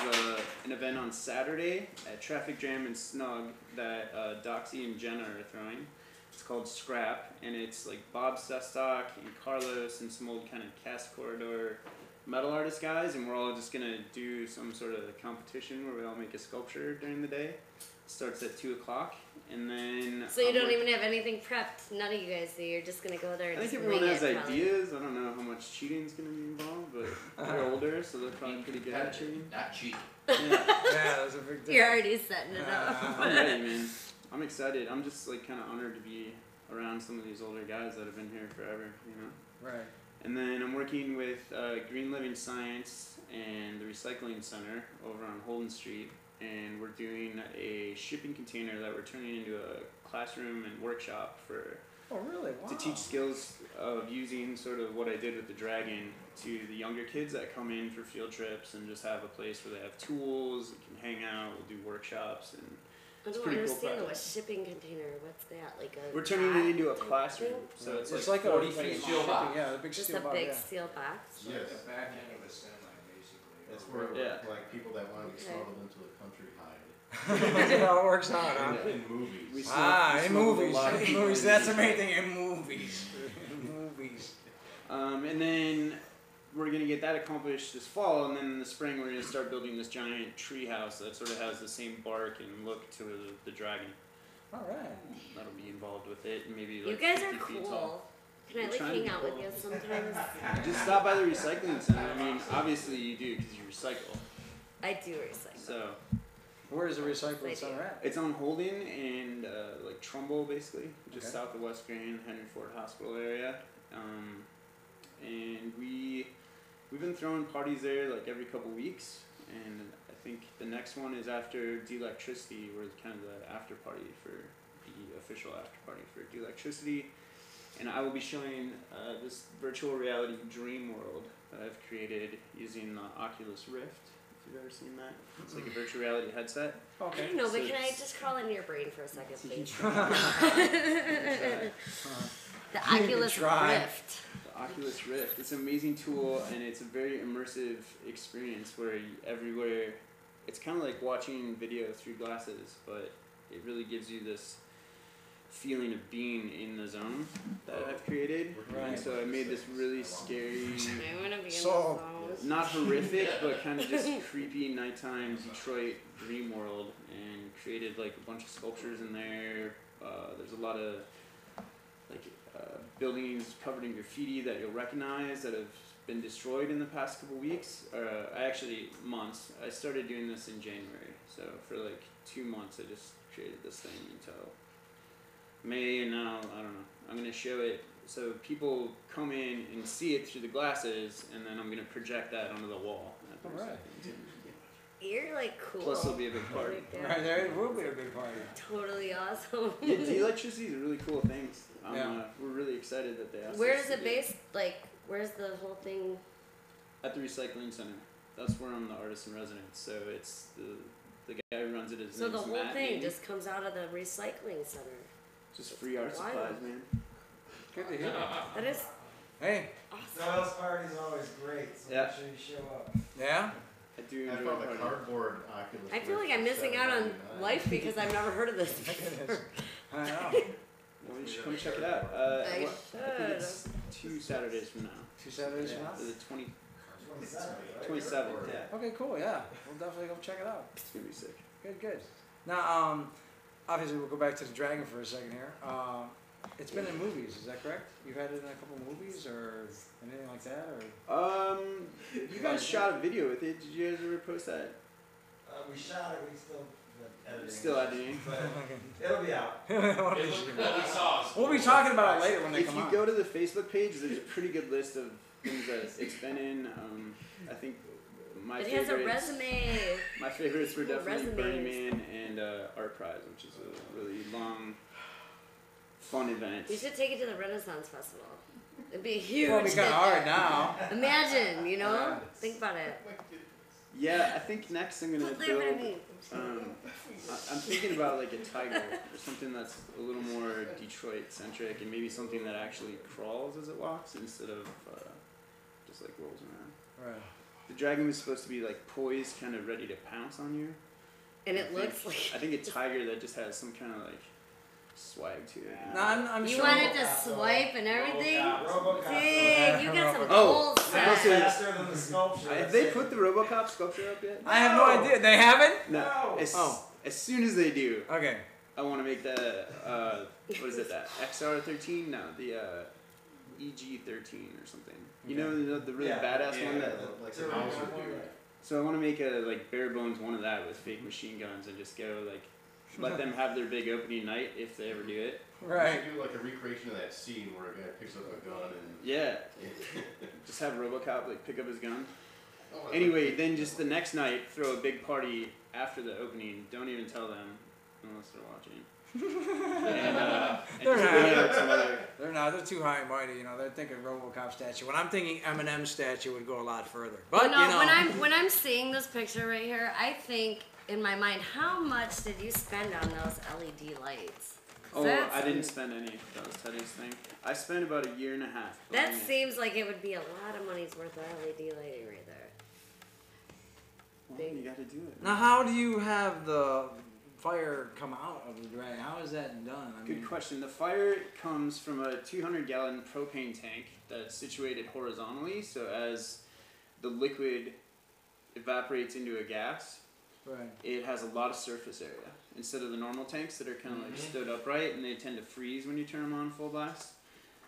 Speaker 7: an event on Saturday at Traffic Jam and Snug that Doxy and Jenna are throwing. It's called Scrap, and it's like Bob Sestock and Carlos and some old kind of cast corridor metal artist guys, and we're all just gonna do some sort of competition where we all make a sculpture during the day. It starts at 2 o'clock, and then.
Speaker 6: So you don't even have anything prepped? None of you guys do. You're just going to go there and
Speaker 7: I think
Speaker 6: just
Speaker 7: everyone
Speaker 6: wing
Speaker 7: has
Speaker 6: it, probably.
Speaker 7: ideas. I don't know how much cheating is going to be involved, but they're older, so they're probably pretty good at cheating.
Speaker 2: Not cheating.
Speaker 7: Yeah.
Speaker 1: Yeah, that's a big difference.
Speaker 6: You're already setting it up.
Speaker 7: I'm ready, man. I'm excited. I'm just like kind of honored to be around some of these older guys that have been here forever, you know?
Speaker 1: Right.
Speaker 7: And then I'm working with Green Living Science and the Recycling Center over on Holden Street, and we're doing a shipping container that we're turning into a classroom and workshop for
Speaker 1: Oh, really? Wow.
Speaker 7: to teach skills of using sort of what I did with the dragon to the younger kids that come in for field trips and just have a place where they have tools, they can hang out, we'll do workshops, and
Speaker 6: I
Speaker 7: it's
Speaker 6: don't
Speaker 7: pretty cool
Speaker 6: understand though, a
Speaker 7: project.
Speaker 6: shipping container. What's that? Like a
Speaker 7: We're turning
Speaker 6: pod
Speaker 7: it into a
Speaker 6: type
Speaker 7: classroom,
Speaker 6: thing?
Speaker 7: so it's,
Speaker 1: It's
Speaker 7: like
Speaker 1: like
Speaker 7: 40
Speaker 1: a
Speaker 7: feet
Speaker 2: steel
Speaker 7: long.
Speaker 2: box.
Speaker 1: Yeah, the big
Speaker 6: Just
Speaker 1: steel
Speaker 6: a
Speaker 1: box.
Speaker 6: big
Speaker 1: Yeah.
Speaker 6: steel box.
Speaker 5: Yes.
Speaker 2: The back end of a semi, basically.
Speaker 5: That's where
Speaker 7: Yeah.
Speaker 5: like people that want to get
Speaker 6: Okay.
Speaker 5: smuggled into the country hide.
Speaker 1: That's how it works out, huh?
Speaker 5: In movies.
Speaker 7: We
Speaker 1: In
Speaker 7: smuggled a
Speaker 1: movies.
Speaker 7: lot of
Speaker 1: In
Speaker 7: people
Speaker 1: movies.
Speaker 7: in.
Speaker 1: That's the main thing. In movies. In movies.
Speaker 7: And then we're gonna get that accomplished this fall, and then in the spring we're gonna start building this giant tree house that sort of has the same bark and look to the dragon.
Speaker 1: All right.
Speaker 7: That'll be involved with it, and maybe
Speaker 6: You
Speaker 7: like
Speaker 6: guys are
Speaker 7: 50 feet tall.
Speaker 6: cool. Can I
Speaker 7: We're
Speaker 6: like
Speaker 7: trying to
Speaker 6: hang
Speaker 7: be
Speaker 6: out with
Speaker 7: cool.
Speaker 6: you sometimes?
Speaker 7: Just stop by the recycling center. I mean, obviously you do because you recycle.
Speaker 6: I do recycle.
Speaker 7: So
Speaker 1: Where is the recycling
Speaker 6: Thank
Speaker 1: center
Speaker 6: you.
Speaker 1: at?
Speaker 7: it's on Holden and like Trumbull, basically, just
Speaker 1: Okay.
Speaker 7: south of West Grand, Henry Ford Hospital area. And we've been throwing parties there like every couple weeks, and I think the next one is after Dee Luxx, where it's kind of the after party for the official after party for Dee Luxx. And I will be showing this virtual reality dream world that I've created using the Oculus Rift. If you've ever seen that, it's like a virtual reality headset.
Speaker 6: I
Speaker 1: Okay.
Speaker 6: don't know, but
Speaker 7: So
Speaker 6: can I
Speaker 7: it's-
Speaker 6: just crawl into your brain for a second, please?
Speaker 7: Try.
Speaker 6: The Oculus
Speaker 1: Try.
Speaker 6: Rift.
Speaker 7: The Oculus Rift. It's an amazing tool, and it's a very immersive experience where everywhere, it's kind of like watching video through glasses, but it really gives you this feeling of being in the zone that I've created.
Speaker 1: Right.
Speaker 7: And so I made this really scary,
Speaker 6: I want to be in
Speaker 1: So-
Speaker 6: the zone.
Speaker 7: not horrific, but kind of just creepy nighttime Detroit dream world, and created like a bunch of sculptures in there. There's a lot of like buildings covered in graffiti that you'll recognize that have been destroyed in the past couple weeks. Actually, months. I started doing this in January, so for like 2 months I just created this thing until May, and now I don't know. I'm gonna show it so people come in and see it through the glasses, and then I'm gonna project that onto the wall. at the
Speaker 1: Alright.
Speaker 7: recycling center.
Speaker 6: You're like cool.
Speaker 7: Plus, there'll be a big party.
Speaker 6: Yeah.
Speaker 1: Right there, it will be a big party.
Speaker 6: Totally awesome.
Speaker 7: Yeah, de-electricity is a really cool thing.
Speaker 1: Yeah.
Speaker 7: We're really excited that they asked
Speaker 6: Where
Speaker 7: us
Speaker 6: is
Speaker 7: to
Speaker 6: it
Speaker 7: do
Speaker 6: based? Like, where's the whole thing?
Speaker 7: At the recycling center. That's where I'm the artist in residence. So it's the guy who runs it. His
Speaker 6: So the
Speaker 7: name's
Speaker 6: whole
Speaker 7: Matt
Speaker 6: thing
Speaker 7: Nady.
Speaker 6: just comes out of the recycling center.
Speaker 7: Just free art
Speaker 6: Wild.
Speaker 7: supplies, man.
Speaker 1: Good to hear.
Speaker 6: That is
Speaker 1: Hey,
Speaker 6: awesome.
Speaker 8: Doyle's party's always great, so
Speaker 7: Yeah.
Speaker 8: make sure you show up.
Speaker 1: yeah?
Speaker 7: I do
Speaker 5: I
Speaker 7: enjoy
Speaker 5: found the
Speaker 7: partying.
Speaker 5: cardboard Oculus
Speaker 6: I feel like
Speaker 5: Rift
Speaker 6: I'm
Speaker 5: for
Speaker 6: missing out on
Speaker 5: $7.99.
Speaker 6: life because I've never heard of this
Speaker 1: It
Speaker 6: before.
Speaker 1: is. I know.
Speaker 7: Well, you should come check it out.
Speaker 6: I
Speaker 7: think
Speaker 6: should.
Speaker 7: it's 2 Saturdays from now.
Speaker 1: 2 Saturdays from now?
Speaker 7: The 27th, yeah.
Speaker 1: Okay, cool, yeah. We'll definitely go check it out.
Speaker 7: It's gonna be sick.
Speaker 1: Good, good. Now, obviously we'll go back to the dragon for a second here. It's been in movies, is that correct? You've had it in a couple movies or anything like that, or?
Speaker 7: You guys shot a video with it. Did you guys ever post that?
Speaker 8: We shot it, we editing.
Speaker 7: Still editing.
Speaker 8: But it'll be out.
Speaker 1: We'll be talking about it later when they
Speaker 7: If
Speaker 1: come
Speaker 7: you
Speaker 1: out.
Speaker 7: go to the Facebook page, there's a pretty good list of things that it's been in. I think my
Speaker 6: It has a
Speaker 7: favorites.
Speaker 6: resume.
Speaker 7: My favorites were definitely Burning
Speaker 6: Resumes.
Speaker 7: Man and Art Prize, which is a really long, fun event.
Speaker 6: You should take it to the Renaissance Festival. It'd be a huge.
Speaker 1: Well, it's kind of hard now.
Speaker 6: Imagine, you know? Think about it.
Speaker 7: Yeah, I think next I'm gonna
Speaker 6: What flavor
Speaker 7: build.
Speaker 6: do you need?
Speaker 7: I'm thinking about like a tiger or something that's a little more Detroit centric, and maybe something that actually crawls as it walks instead of just like rolls around.
Speaker 1: Right.
Speaker 7: The dragon was supposed to be like poised, kind of ready to pounce on you.
Speaker 6: And it looks like.
Speaker 7: I think a tiger that just has some kind of like swag to it.
Speaker 1: No, I'm
Speaker 6: You
Speaker 1: sure.
Speaker 6: wanted to swipe and everything?
Speaker 8: RoboCop.
Speaker 6: Dang, you got some
Speaker 7: Oh,
Speaker 6: gold
Speaker 7: I
Speaker 6: stuff.
Speaker 8: Faster than the sculpture.
Speaker 7: Have they put the RoboCop sculpture up yet?
Speaker 1: I have no idea. They haven't?
Speaker 8: No.
Speaker 7: As soon as they do,
Speaker 1: Okay.
Speaker 7: I want to make the what is it? That XR13? No, the EG13 or something. You know the really badass one that.
Speaker 5: Like the Mauser dude.
Speaker 7: So I want to make a like bare bones one of that with fake machine guns and just go like let them have their big opening night if they ever do it.
Speaker 1: Right.
Speaker 5: You should do like a recreation of that scene where a guy picks up a gun and.
Speaker 7: Yeah, just have RoboCop like pick up his gun. Anyway, then just the next night, throw a big party after the opening. Don't even tell them unless they're watching. and
Speaker 1: They're
Speaker 7: just
Speaker 1: not.
Speaker 7: bring out some other.
Speaker 1: They're not. They're too high and mighty. You know, they're thinking RoboCop statue. When I'm thinking Eminem statue would go a lot further. But
Speaker 6: You know,
Speaker 1: you know,
Speaker 6: when I'm seeing this picture right here, I think in my mind, how much did you spend on those LED lights? 'Cause
Speaker 7: Oh,
Speaker 6: that's-
Speaker 7: I didn't spend any. That was Teddy's thing. I spent about a year and a half.
Speaker 6: That
Speaker 7: buying it.
Speaker 6: seems like it would be a lot of money's worth of LED lighting right there.
Speaker 7: Well, you got to do it.
Speaker 1: now how do you have the fire come out of the dragon? How is that done? I
Speaker 7: Good
Speaker 1: mean,
Speaker 7: question. The fire comes from a 200-gallon propane tank that's situated horizontally. So as the liquid evaporates into a gas,
Speaker 1: right.
Speaker 7: it has a lot of surface area instead of the normal tanks that are kind of like stood upright and they tend to freeze when you turn them on full blast.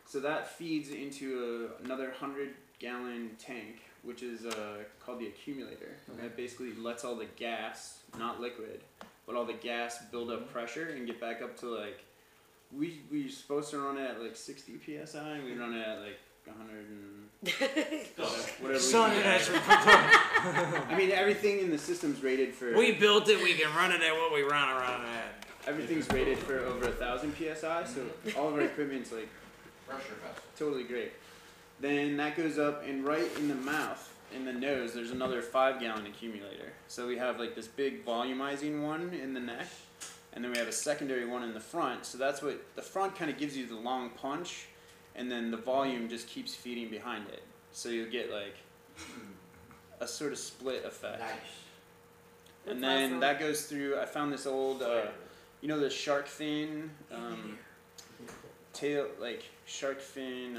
Speaker 7: So that feeds into another 100-gallon tank, which is called the accumulator. And that basically lets all the gas, not liquid, but all the gas build up pressure and get back up to like, we're supposed to run it at like 60 psi and we run it at like 100 and whatever.
Speaker 1: Son,
Speaker 7: we do.
Speaker 1: that's
Speaker 7: I mean, everything in the system's rated for.
Speaker 1: we built it. We can run it at what we run around at.
Speaker 7: Everything's rated for over 1,000 psi, so all of our equipment's like
Speaker 2: Pressure vessel.
Speaker 7: totally great. Then that goes up, and right in the mouth, in the nose, there's another 5-gallon accumulator. So we have like this big volumizing one in the neck, and then we have a secondary one in the front. So that's what the front kind of gives you the long punch, and then the volume just keeps feeding behind it. So you'll get like a sort of split effect.
Speaker 2: Nice.
Speaker 7: And
Speaker 6: That's
Speaker 7: then
Speaker 6: awesome.
Speaker 7: that goes through. I found this old, you know, the shark fin tail, like shark fin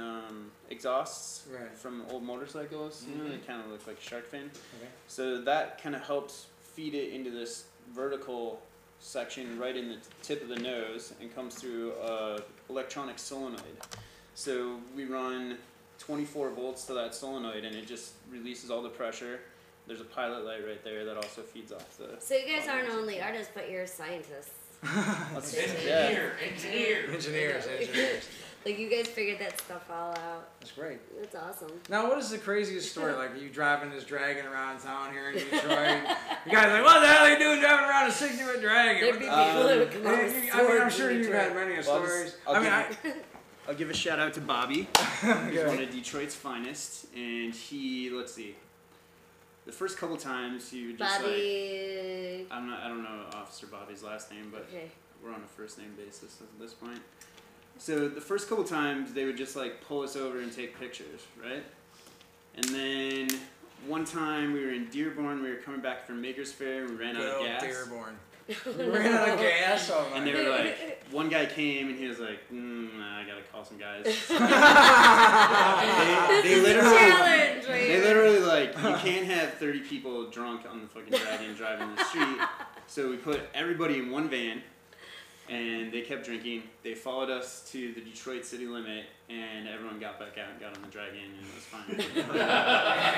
Speaker 7: exhausts
Speaker 1: Right.
Speaker 7: from old motorcycles. You know, they kind of look like shark fin.
Speaker 1: Okay.
Speaker 7: So that kind of helps feed it into this vertical section right in the tip of the nose and comes through a electronic solenoid. So we run 24 volts to that solenoid and it just releases all the pressure. There's a pilot light right there that also feeds off the.
Speaker 6: So you guys aren't only artists, but you're scientists.
Speaker 7: Yeah.
Speaker 1: Engineers.
Speaker 6: Like you guys figured that stuff all out.
Speaker 1: That's great.
Speaker 6: That's awesome.
Speaker 1: Now, what is the craziest story? Like, are you driving this dragon around town here in Detroit? You guys are like, what the hell are you doing driving around a 60-foot dragon?
Speaker 6: There'd be people that would come out with
Speaker 1: I mean,
Speaker 6: swords
Speaker 1: I'm sure
Speaker 6: in
Speaker 1: you've
Speaker 6: Detroit.
Speaker 1: had many
Speaker 7: Well, I'll
Speaker 1: stories.
Speaker 7: just- I'll
Speaker 1: I
Speaker 7: give a shout out to Bobby, who's one of Detroit's finest, and he, let's see, the first couple times he would just
Speaker 6: Bobby.
Speaker 7: I don't know Officer Bobby's last name, but
Speaker 6: Okay.
Speaker 7: we're on a first name basis at this point. So the first couple times they would just like pull us over and take pictures, right? And then one time we were in Dearborn, we were coming back from Maker's Fair, we ran out of gas.
Speaker 1: Dearborn. We ran out of gas. Oh my
Speaker 7: And they were like, one guy came and he was like, I gotta call some guys. they literally like, you can't have 30 people drunk on the fucking dragon driving the street. So we put everybody in one van, and they kept drinking. They followed us to the Detroit city limit, and everyone got back out and got on the dragon, and it was fine.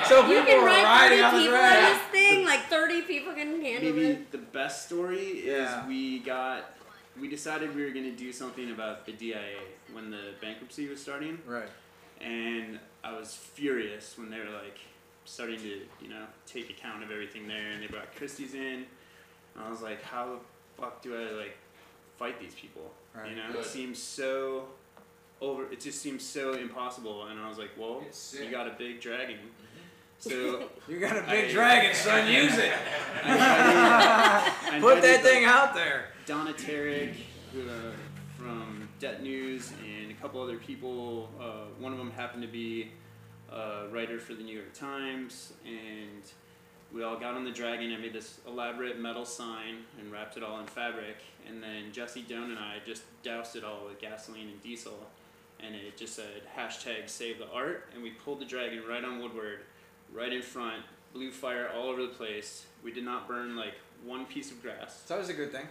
Speaker 1: So
Speaker 6: You
Speaker 1: people
Speaker 6: can
Speaker 1: were
Speaker 6: ride
Speaker 1: riding
Speaker 6: 30
Speaker 1: on the
Speaker 6: people on
Speaker 1: dragon.
Speaker 6: this thing? Like 30 people can handle
Speaker 7: Maybe
Speaker 6: it?
Speaker 7: the best story is
Speaker 1: Yeah.
Speaker 7: we decided we were going to do something about the DIA when the bankruptcy was starting.
Speaker 1: Right.
Speaker 7: And I was furious when they were like starting to, take account of everything there, and they brought Christie's in. And I was like, how the fuck do I like fight these people?
Speaker 1: Right.
Speaker 7: It seems so it just seems so impossible. And I was like, well, you got a big dragon. So
Speaker 1: You got a big dragon, son. Use it.
Speaker 7: I
Speaker 1: Put that
Speaker 7: invited,
Speaker 1: thing out there.
Speaker 7: Donna Tarek from Det News and a couple other people. One of them happened to be a writer for the New York Times, and we all got on the dragon. I made this elaborate metal sign and wrapped it all in fabric, and then Jesse Doan and I just doused it all with gasoline and diesel, and it just said #SaveTheArt, and we pulled the dragon right on Woodward, right in front, blew fire all over the place. We did not burn like one piece of grass.
Speaker 1: So that was a good thing.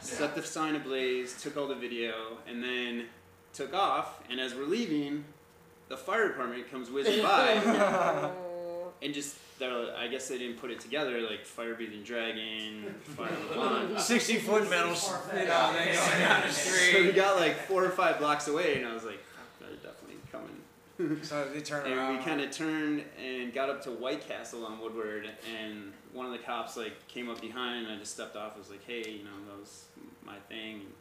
Speaker 7: Set the sign ablaze, took all the video, and then took off. And as we're leaving, the fire department comes whizzing by, and just I guess they didn't put it together, like fire breathing dragon, fire alarm.
Speaker 1: 60-foot metals, they going down the
Speaker 7: So we
Speaker 1: street.
Speaker 7: got like 4 or 5 blocks away, and I was like, they're definitely coming.
Speaker 1: So they turn
Speaker 7: And
Speaker 1: around.
Speaker 7: we kind of turned and got up to White Castle on Woodward, and one of the cops like came up behind, and I just stepped off. I was like, hey, that was my thing, and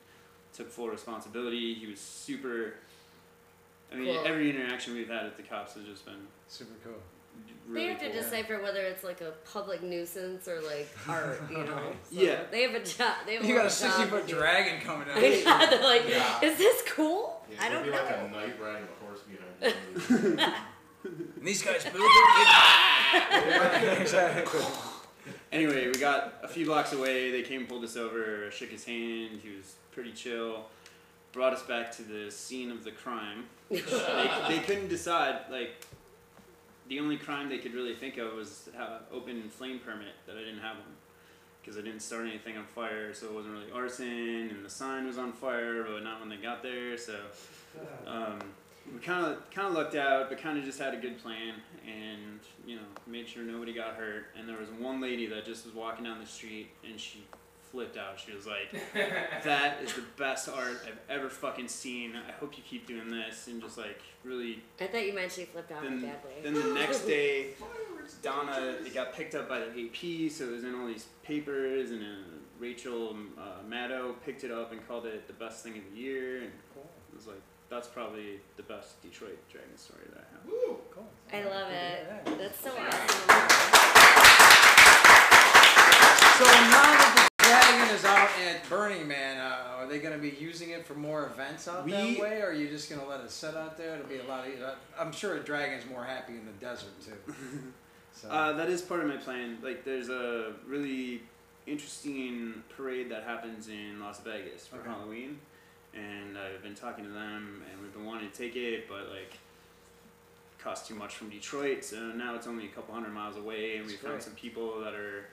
Speaker 7: took full responsibility. He was super. I mean,
Speaker 6: Cool.
Speaker 7: every interaction we've had with the cops has just been
Speaker 1: Super cool.
Speaker 7: really
Speaker 6: They have to
Speaker 7: cool.
Speaker 6: decipher whether it's like a public nuisance or like art, So
Speaker 7: Yeah.
Speaker 6: They have a job. They have
Speaker 1: You got a
Speaker 6: job
Speaker 1: 60-foot
Speaker 6: to do.
Speaker 1: dragon coming down.
Speaker 6: Yeah, they're like,
Speaker 5: Yeah.
Speaker 6: is this cool?
Speaker 5: Yeah,
Speaker 6: I don't
Speaker 5: it'd be
Speaker 6: know.
Speaker 5: like a knight riding a horse behind you.
Speaker 1: And these guys build it. Exactly.
Speaker 7: Anyway, we got a few blocks away. They came, pulled us over, shook his hand. He was pretty chill. Brought us back to the scene of the crime. They couldn't decide. Like, the only crime they could really think of was open flame permit, that I didn't have one, because I didn't start anything on fire, so it wasn't really arson. And the sign was on fire, but not when they got there. So we kind of lucked out, but kind of just had a good plan, and made sure nobody got hurt. And there was one lady that just was walking down the street, and she flipped out. She was like, that is the best art I've ever fucking seen. I hope you keep doing this. And just like really.
Speaker 6: I thought you meant she flipped out in a bad way.
Speaker 7: Then the next day, Donna, it got picked up by the AP, so it was in all these papers, and Rachel Maddow picked it up and called it the best thing of the year. And it was like, that's probably the best Detroit dragon story that I have.
Speaker 5: Woo!
Speaker 1: Cool.
Speaker 6: I love it. That's so awesome.
Speaker 1: So now that the dragon is out at Burning Man, are they going to be using it for more events out that way, or are you just going to let it sit out there? It'll be a lot easier. I'm sure a dragon's more happy in the desert too. So.
Speaker 7: That is part of my plan. Like, there's a really interesting parade that happens in Las Vegas for Halloween, and I've been talking to them, and we've been wanting to take it, but like, it costs too much from Detroit, so now it's only a couple hundred miles away, and we found some people that are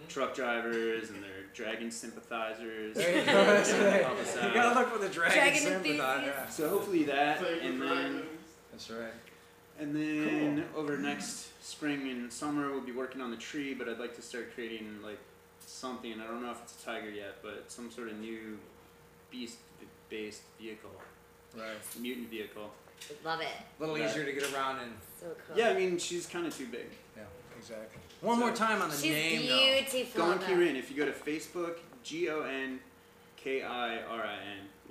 Speaker 7: truck drivers, and they're dragon sympathizers.
Speaker 1: There you go.
Speaker 7: Help us
Speaker 1: You
Speaker 7: out.
Speaker 1: gotta look for the dragon
Speaker 6: Dragon
Speaker 1: sympathizer.
Speaker 6: enthusiast.
Speaker 1: Yeah.
Speaker 7: So hopefully that,
Speaker 5: Thank you,
Speaker 7: and then.
Speaker 5: Dragon.
Speaker 1: That's right.
Speaker 7: And then over next spring and summer, we'll be working on the tree, but I'd like to start creating like something. I don't know if it's a tiger yet, but some sort of new beast-based vehicle,
Speaker 1: Right.
Speaker 7: mutant vehicle.
Speaker 6: Love it.
Speaker 1: A little easier to get around and.
Speaker 6: So cool.
Speaker 7: Yeah, I mean, she's kind of too big.
Speaker 1: Yeah, exactly. One more time on the
Speaker 6: She's
Speaker 1: name
Speaker 6: beautiful.
Speaker 7: Gonkirin. If you go to Facebook, Gonkirin.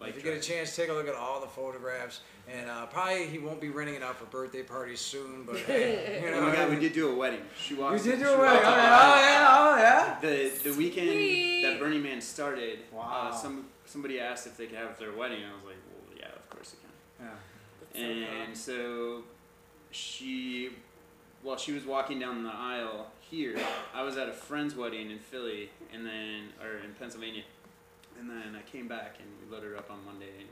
Speaker 1: If you get a chance, take a look at all the photographs. And probably he won't be renting it out for birthday parties soon, but hey,
Speaker 7: Oh my God, we did do a wedding. She
Speaker 1: You
Speaker 7: walks.
Speaker 1: did do
Speaker 7: she
Speaker 1: a wedding.
Speaker 7: walked
Speaker 1: Oh yeah.
Speaker 7: The weekend
Speaker 6: Sweet.
Speaker 7: that Burning Man started,
Speaker 1: Wow.
Speaker 7: somebody asked if they could have their wedding. I was like, well, yeah, of course they can.
Speaker 1: Yeah.
Speaker 7: And so while she was walking down the aisle here, I was at a friend's wedding in Philly, or in Pennsylvania, And then I came back and we loaded her up on Monday, and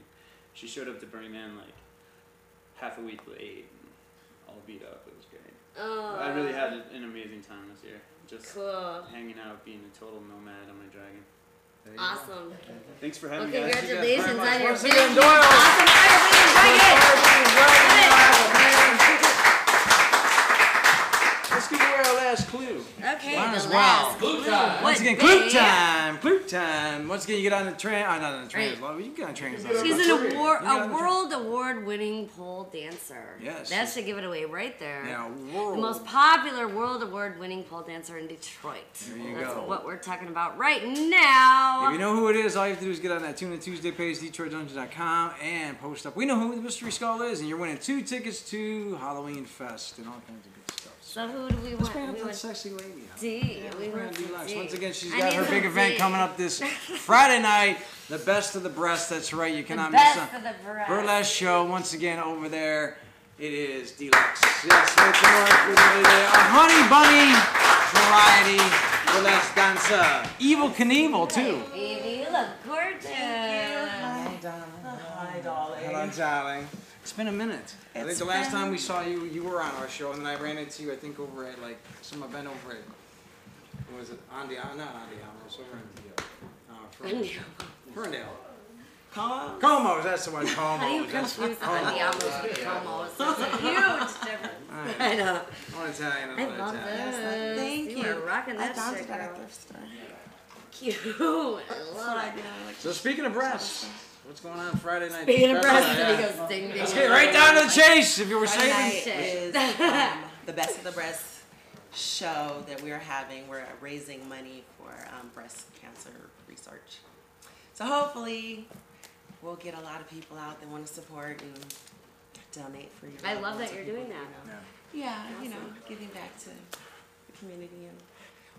Speaker 7: she showed up to Burning Man like half a week late, and all beat up. It was great.
Speaker 6: Oh.
Speaker 7: I really had an amazing time this year. Just
Speaker 6: Cool.
Speaker 7: hanging out, being a total nomad on my dragon.
Speaker 6: Awesome.
Speaker 7: Thanks for
Speaker 6: Well,
Speaker 7: having me, guys.
Speaker 6: congratulations on your
Speaker 1: Once
Speaker 6: big,
Speaker 1: again,
Speaker 6: huge,
Speaker 1: Doyle.
Speaker 6: awesome
Speaker 1: Let's give away our last clue.
Speaker 6: Okay,
Speaker 1: Might
Speaker 6: the
Speaker 1: as
Speaker 6: last
Speaker 1: well.
Speaker 6: clue.
Speaker 1: Once
Speaker 6: What
Speaker 1: again,
Speaker 6: day?
Speaker 1: clue time. Clue time. Once again, you get on the train. Not on the train.
Speaker 6: Right.
Speaker 1: You get on the train.
Speaker 6: She's
Speaker 1: You got
Speaker 6: a
Speaker 1: the
Speaker 6: world award-winning pole dancer.
Speaker 1: Yes.
Speaker 6: That should give it away right there.
Speaker 1: Yeah,
Speaker 6: The
Speaker 1: world.
Speaker 6: most popular world award-winning pole dancer in Detroit.
Speaker 1: There you
Speaker 6: That's
Speaker 1: go.
Speaker 6: what we're talking about right now.
Speaker 1: If you know who it is, all you have to do is get on that Tune In Tuesday page, DetroitDungeons.com, and post up. We know who the Mystery Skull is, and you're winning 2 tickets to Halloween Fest and all kinds of good stuff.
Speaker 6: So who do we
Speaker 1: Let's
Speaker 6: want?
Speaker 1: bring up
Speaker 6: We
Speaker 1: that
Speaker 6: want
Speaker 1: sexy lady.
Speaker 6: Dee. We
Speaker 1: Bring
Speaker 6: want
Speaker 1: up Dee Luxx.
Speaker 6: Dee.
Speaker 1: Once again, she's
Speaker 6: I
Speaker 1: got
Speaker 6: need
Speaker 1: her
Speaker 6: some
Speaker 1: big event
Speaker 6: Dee.
Speaker 1: coming up this Friday night. The best of the breast. That's right. You cannot
Speaker 6: Best
Speaker 1: miss
Speaker 6: of the breast.
Speaker 1: burlesque show. Once again, over there, it is Dee Luxx. Yes, make some noise for Dee Luxx. A honey bunny variety burlesque dancer. Evil Knievel too.
Speaker 6: Baby, you look gorgeous.
Speaker 9: Hi, darling.
Speaker 1: Hello, darling. It's been a minute. I think the last time we saw you, you were on our show, and then I ran into you, I think, over at like some event over at, what was it? Not Andiamo, it's over in Ferndale. Como's, that's the one,
Speaker 6: How do you
Speaker 1: Como's.
Speaker 6: confuse Andiamos with Comos? There's a huge difference. I know.
Speaker 1: One Italian,
Speaker 6: I
Speaker 1: another
Speaker 6: love
Speaker 1: Italian.
Speaker 6: this.
Speaker 9: Thank you.
Speaker 6: Are rocking
Speaker 9: I
Speaker 6: that
Speaker 9: found
Speaker 6: shit,
Speaker 9: it at a
Speaker 6: girl.
Speaker 9: thrift store.
Speaker 6: Cute. I
Speaker 9: That's what
Speaker 6: love
Speaker 9: I
Speaker 6: it.
Speaker 9: do. I like
Speaker 1: So speaking of breasts, what's going on Friday night?
Speaker 6: Speaking of breasts,
Speaker 1: Yeah.
Speaker 6: and he goes ding ding.
Speaker 1: Let's get right down to the chase, if you were
Speaker 9: Friday
Speaker 1: saving.
Speaker 9: night
Speaker 6: Shit.
Speaker 9: is the Best of the Breast show that we're having. We're raising money for breast cancer research. So hopefully we'll get a lot of people out that want to support and donate for your
Speaker 6: I
Speaker 9: loved
Speaker 6: love
Speaker 9: ones
Speaker 6: that
Speaker 9: or
Speaker 6: you're doing
Speaker 9: people
Speaker 6: that.
Speaker 9: you know. Yeah, you know, giving back to the community and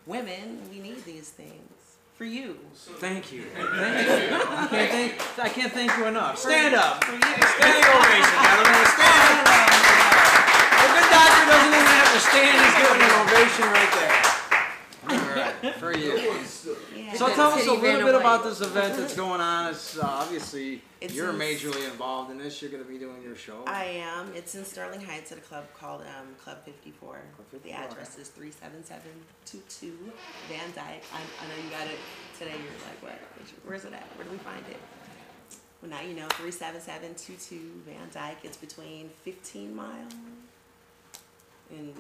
Speaker 9: women. We need these things for you.
Speaker 1: Thank you. Thank you. I can't thank you enough. Stand up.
Speaker 9: For you.
Speaker 1: Standing ovation. Gentlemen. Stand up. A good doctor doesn't even have to stand. He's giving an ovation right there. All right, for you.
Speaker 9: Yeah.
Speaker 1: So tell us a
Speaker 6: Titty
Speaker 1: little
Speaker 6: ran
Speaker 1: bit
Speaker 6: away.
Speaker 1: about this event that's going on. It's obviously
Speaker 9: It's
Speaker 1: you're
Speaker 9: in-
Speaker 1: majorly involved in this. You're going to be doing your show.
Speaker 9: I am. It's in Sterling Heights at a club called Club 54. The
Speaker 1: 54,
Speaker 9: address is 37722 Van Dyke. I know you got it today. You're like, what? Where's it at? Where do we find it? Well, now you know. 37722 Van Dyke. It's between 15 miles and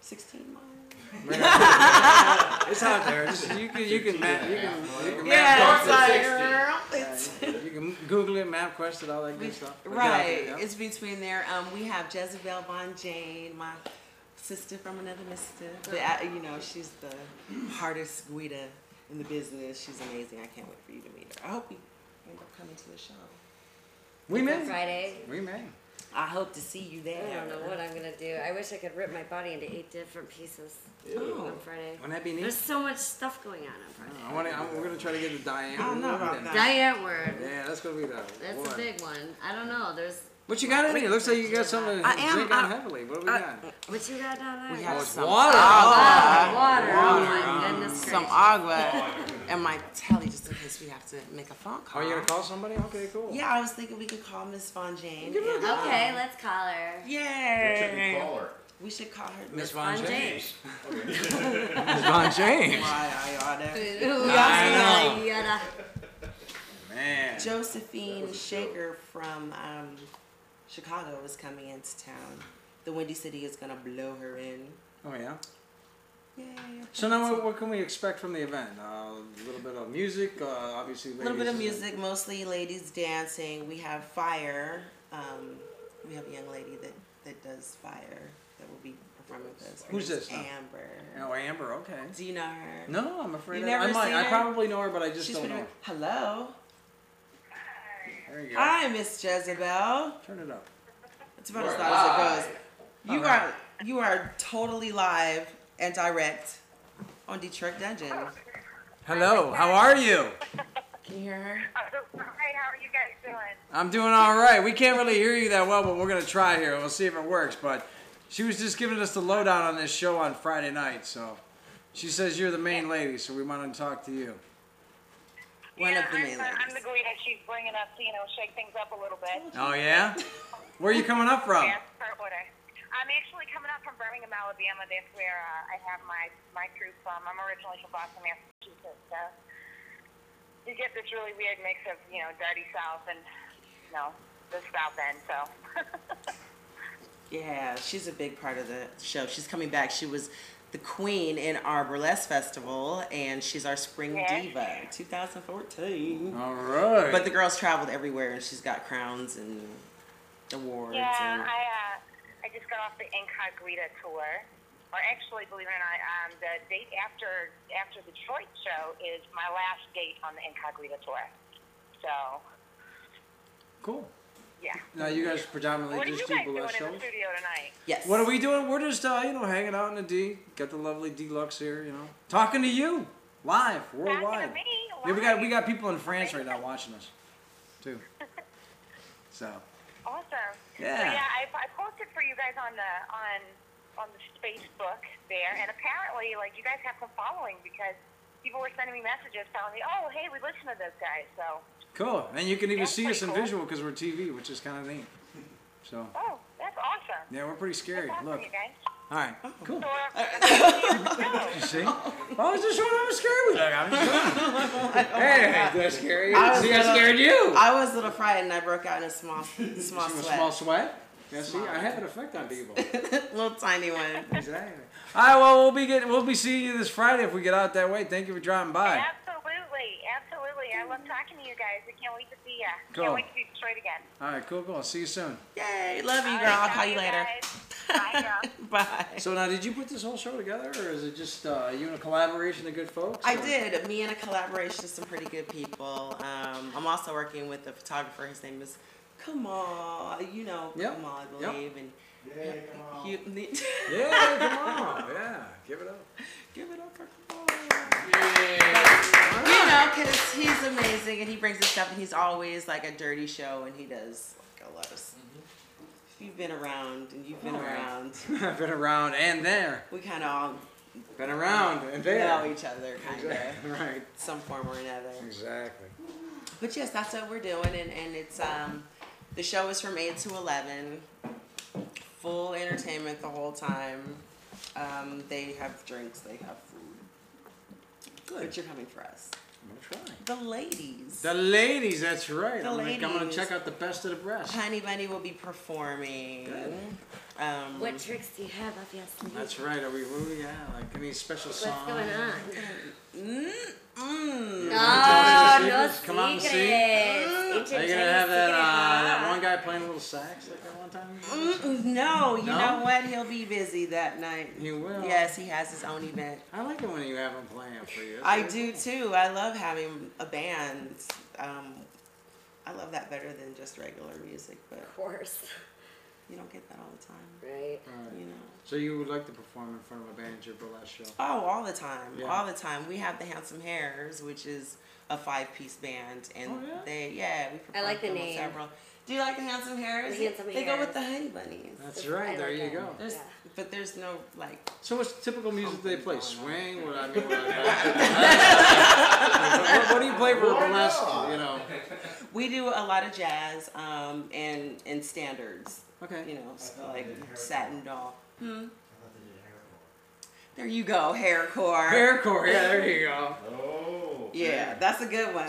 Speaker 9: 16 miles.
Speaker 1: It's out there. You can map.
Speaker 9: Yeah,
Speaker 1: You can Google it, MapQuest it, all that good stuff. But get out
Speaker 9: Right.
Speaker 1: there, yeah.
Speaker 9: It's between there. We have Jezebel Von Jane, my sister from another mister. But, you know, she's the hardest guida in the business. She's amazing. I can't wait for you to meet her. I hope you end up coming to the show.
Speaker 1: We may.
Speaker 6: Friday.
Speaker 1: We may.
Speaker 9: I hope to see you
Speaker 6: I
Speaker 9: there.
Speaker 6: don't know what I'm gonna do. I wish I could rip my body into 8 different pieces on Friday.
Speaker 1: Wouldn't that be neat?
Speaker 6: There's so much stuff going on Friday.
Speaker 1: We're gonna try to get the Diane.
Speaker 9: I don't know about that.
Speaker 6: Diet word.
Speaker 1: Yeah, that's gonna be the.
Speaker 6: That's
Speaker 1: boy.
Speaker 6: a big one. I don't know. There's
Speaker 1: What you got in here? Looks like you got something to
Speaker 9: I am-
Speaker 1: drink on heavily. What do we got?
Speaker 6: what you got down there?
Speaker 9: We have
Speaker 1: Oh, it's
Speaker 9: some
Speaker 1: water.
Speaker 6: Water. Oh my
Speaker 1: Water.
Speaker 6: goodness
Speaker 9: some
Speaker 6: gracious.
Speaker 9: agua and my telly just in case we have to make a phone
Speaker 1: Oh,
Speaker 9: call.
Speaker 1: you gonna call somebody? Okay, cool.
Speaker 9: Yeah, I was thinking we could call Miss Von Jane.
Speaker 1: Give her a
Speaker 9: and,
Speaker 1: call.
Speaker 6: Okay, let's call her.
Speaker 5: What should we
Speaker 9: Yay!
Speaker 5: call her?
Speaker 9: We should call her
Speaker 1: Miss
Speaker 6: Von
Speaker 1: Von
Speaker 6: James.
Speaker 1: James. Miss Von James.
Speaker 9: Why I oughta.
Speaker 1: I know.
Speaker 6: Yada.
Speaker 1: Man.
Speaker 9: Josephine Shaker from Chicago is coming into town. The Windy City is gonna blow her in.
Speaker 1: Oh yeah.
Speaker 9: Yay!
Speaker 1: So now, what can we expect from the event? A little bit of music, obviously.
Speaker 9: A little bit of
Speaker 1: ladies-
Speaker 9: music, mostly ladies dancing. We have fire. We have a young lady that does fire that will be performing with us. Her
Speaker 1: Who's
Speaker 9: name's
Speaker 1: this now?
Speaker 9: Amber.
Speaker 1: Oh, Amber. Okay.
Speaker 9: Do you know her?
Speaker 1: No, I'm afraid
Speaker 9: You've
Speaker 1: I
Speaker 9: never
Speaker 1: might.
Speaker 9: seen
Speaker 1: I
Speaker 9: her?
Speaker 1: probably know her, but I just
Speaker 9: She's
Speaker 1: don't
Speaker 9: pretty.
Speaker 1: know.
Speaker 9: Hello.
Speaker 1: There you go.
Speaker 9: Hi, Miss Jezebel.
Speaker 1: Turn it up.
Speaker 9: It's about as loud as it goes. You are totally live and direct on Detroit Dungeon.
Speaker 1: Hello. How are you?
Speaker 9: Can you hear her?
Speaker 10: Hi, how are you guys doing?
Speaker 1: I'm doing all right. We can't really hear you that well, but we're gonna try here. We'll see if it works. But she was just giving us the lowdown on this show on Friday night, so she says you're the main lady, so we wanted to talk to you.
Speaker 9: One of the main
Speaker 10: I'm
Speaker 9: ladies.
Speaker 10: the Guida. She's bringing us, shake things up a little bit.
Speaker 1: Oh yeah? Where are you coming up from?
Speaker 10: Yeah, per order. I'm actually coming up from Birmingham, Alabama. That's where I have my crew from. I'm originally from Boston, Massachusetts. So you get this really weird mix of, dirty South and, the South End. So.
Speaker 9: Yeah, she's a big part of the show. She's coming back. She was the queen in our burlesque festival, and she's our spring diva 2014.
Speaker 1: All right.
Speaker 9: But the girl's traveled everywhere, and she's got crowns and awards.
Speaker 10: Yeah,
Speaker 9: and
Speaker 10: I just got off the Incognita tour. Or actually, believe it or not, the date after Detroit show is my last date on the Incognita tour. So.
Speaker 1: Cool.
Speaker 10: Yeah.
Speaker 1: Now you guys predominantly
Speaker 10: What are you
Speaker 1: just
Speaker 10: guys
Speaker 1: do
Speaker 10: doing
Speaker 1: burlesque
Speaker 10: in
Speaker 1: shows?
Speaker 10: the studio tonight?
Speaker 9: Yes.
Speaker 1: What are we doing? We're just hanging out in the D. Got the lovely Dee Luxx here, talking to you live, worldwide.
Speaker 10: Talking to me,
Speaker 1: Yeah, we got people in France right now watching us, too. So.
Speaker 10: Awesome.
Speaker 1: Yeah.
Speaker 10: So, I posted for you guys on the Facebook there, and apparently, you guys have some following because people were sending me messages telling me, "Oh, hey, we listen to this guy." So.
Speaker 1: Cool, and you can even
Speaker 10: That's
Speaker 1: see us in
Speaker 10: pretty cool.
Speaker 1: visual because we're TV, which is kind of neat. So.
Speaker 10: Oh, that's awesome.
Speaker 1: Yeah, we're pretty scary.
Speaker 10: That's awesome,
Speaker 1: Look.
Speaker 10: you guys.
Speaker 1: All right. Cool.
Speaker 10: So,
Speaker 1: You see? I was just showing how scary we look. I'm just Hey, did I scare you? See, I scared you.
Speaker 9: I was a little frightened. I broke out in a small
Speaker 1: A
Speaker 9: sweat.
Speaker 1: small sweat. Yeah, see, I have an effect on people.
Speaker 9: Little tiny one.
Speaker 1: Exactly. All right, well, we'll be seeing you this Friday if we get out that way. Thank you for dropping by.
Speaker 10: Absolutely. I love talking to you guys. I can't wait to see ya.
Speaker 1: Cool.
Speaker 10: Can't wait to see Detroit again.
Speaker 1: All right, cool. I'll see you soon.
Speaker 9: Yay, love you, girl. I'll call you later.
Speaker 10: Bye, girl.
Speaker 9: Bye.
Speaker 1: So now, did you put this whole show together, or is it just you in a collaboration of good folks?
Speaker 9: I
Speaker 1: or?
Speaker 9: did. Me and a collaboration with some pretty good people. I'm also working with a photographer. His name is Kamal.
Speaker 1: Yep.
Speaker 9: Kamal, I
Speaker 1: Yep.
Speaker 9: believe. And
Speaker 8: Yeah, come on.
Speaker 1: Yeah, come on. Yeah, give it up.
Speaker 9: Give it up for Kamal.
Speaker 1: Yeah.
Speaker 9: Because he's amazing and he brings his stuff and he's always like a dirty show and he does a lot of stuff. If you've been around and you've been around.
Speaker 1: I've been around and there.
Speaker 9: We kind of all
Speaker 1: Been around and there.
Speaker 9: know each other, kind of.
Speaker 1: Exactly. Right.
Speaker 9: Some form or another.
Speaker 1: Exactly.
Speaker 9: But yes, that's what we're doing, and it's the show is from 8 to 11, full entertainment the whole time. They have drinks, they have food.
Speaker 1: Good.
Speaker 9: But you're coming for us.
Speaker 1: I'm gonna try.
Speaker 9: The ladies.
Speaker 1: The ladies, that's right.
Speaker 9: The
Speaker 1: I'm gonna
Speaker 9: ladies.
Speaker 1: check out the best of the breast.
Speaker 9: Honey Bunny will be performing.
Speaker 1: Good.
Speaker 6: What tricks do you have up your sleeve?
Speaker 1: That's right. Are we? Yeah. Like any special
Speaker 6: What's
Speaker 1: song?
Speaker 6: going on?
Speaker 1: Tell us
Speaker 6: No,
Speaker 1: your
Speaker 6: no
Speaker 1: secrets. Come on and see.
Speaker 6: secrets.
Speaker 1: Are you gonna have that one guy playing a little sax like that one time?
Speaker 9: No, you
Speaker 1: No?
Speaker 9: know what? He'll be busy that night.
Speaker 1: He will.
Speaker 9: Yes, he has his own event.
Speaker 1: I like it when you have him playing for you. That's
Speaker 9: I
Speaker 1: really
Speaker 9: do
Speaker 1: cool.
Speaker 9: too. I love having a band. I love that better than just regular music, but
Speaker 6: Of course.
Speaker 9: you don't get that all the time.
Speaker 6: Right.
Speaker 1: All right.
Speaker 9: You know.
Speaker 1: So you would like to perform in front of a band at your burlesque show?
Speaker 9: Oh, all the time.
Speaker 1: Yeah.
Speaker 9: All the time. We have the Handsome Hairs, which is a 5-piece band, and
Speaker 1: Oh, yeah?
Speaker 9: we perform
Speaker 6: I like the
Speaker 9: them on
Speaker 6: name.
Speaker 9: several. Do you like the Handsome Hairs?
Speaker 6: The Handsome
Speaker 9: They go with
Speaker 6: Hairs.
Speaker 9: the Honey Bunnies.
Speaker 1: That's right.
Speaker 6: I
Speaker 1: There
Speaker 6: like
Speaker 1: you
Speaker 6: that.
Speaker 1: go.
Speaker 9: There's,
Speaker 6: Yeah.
Speaker 9: but there's no like.
Speaker 1: So what's typical music they play? Swing? What I mean? What do you play for a burlesque? You know.
Speaker 9: We do a lot of jazz, and standards.
Speaker 1: Okay.
Speaker 9: You know, so like Satin Doll. There you go, haircore.
Speaker 1: Haircore. Yeah, there you go.
Speaker 5: Oh.
Speaker 9: Yeah, that's a good one.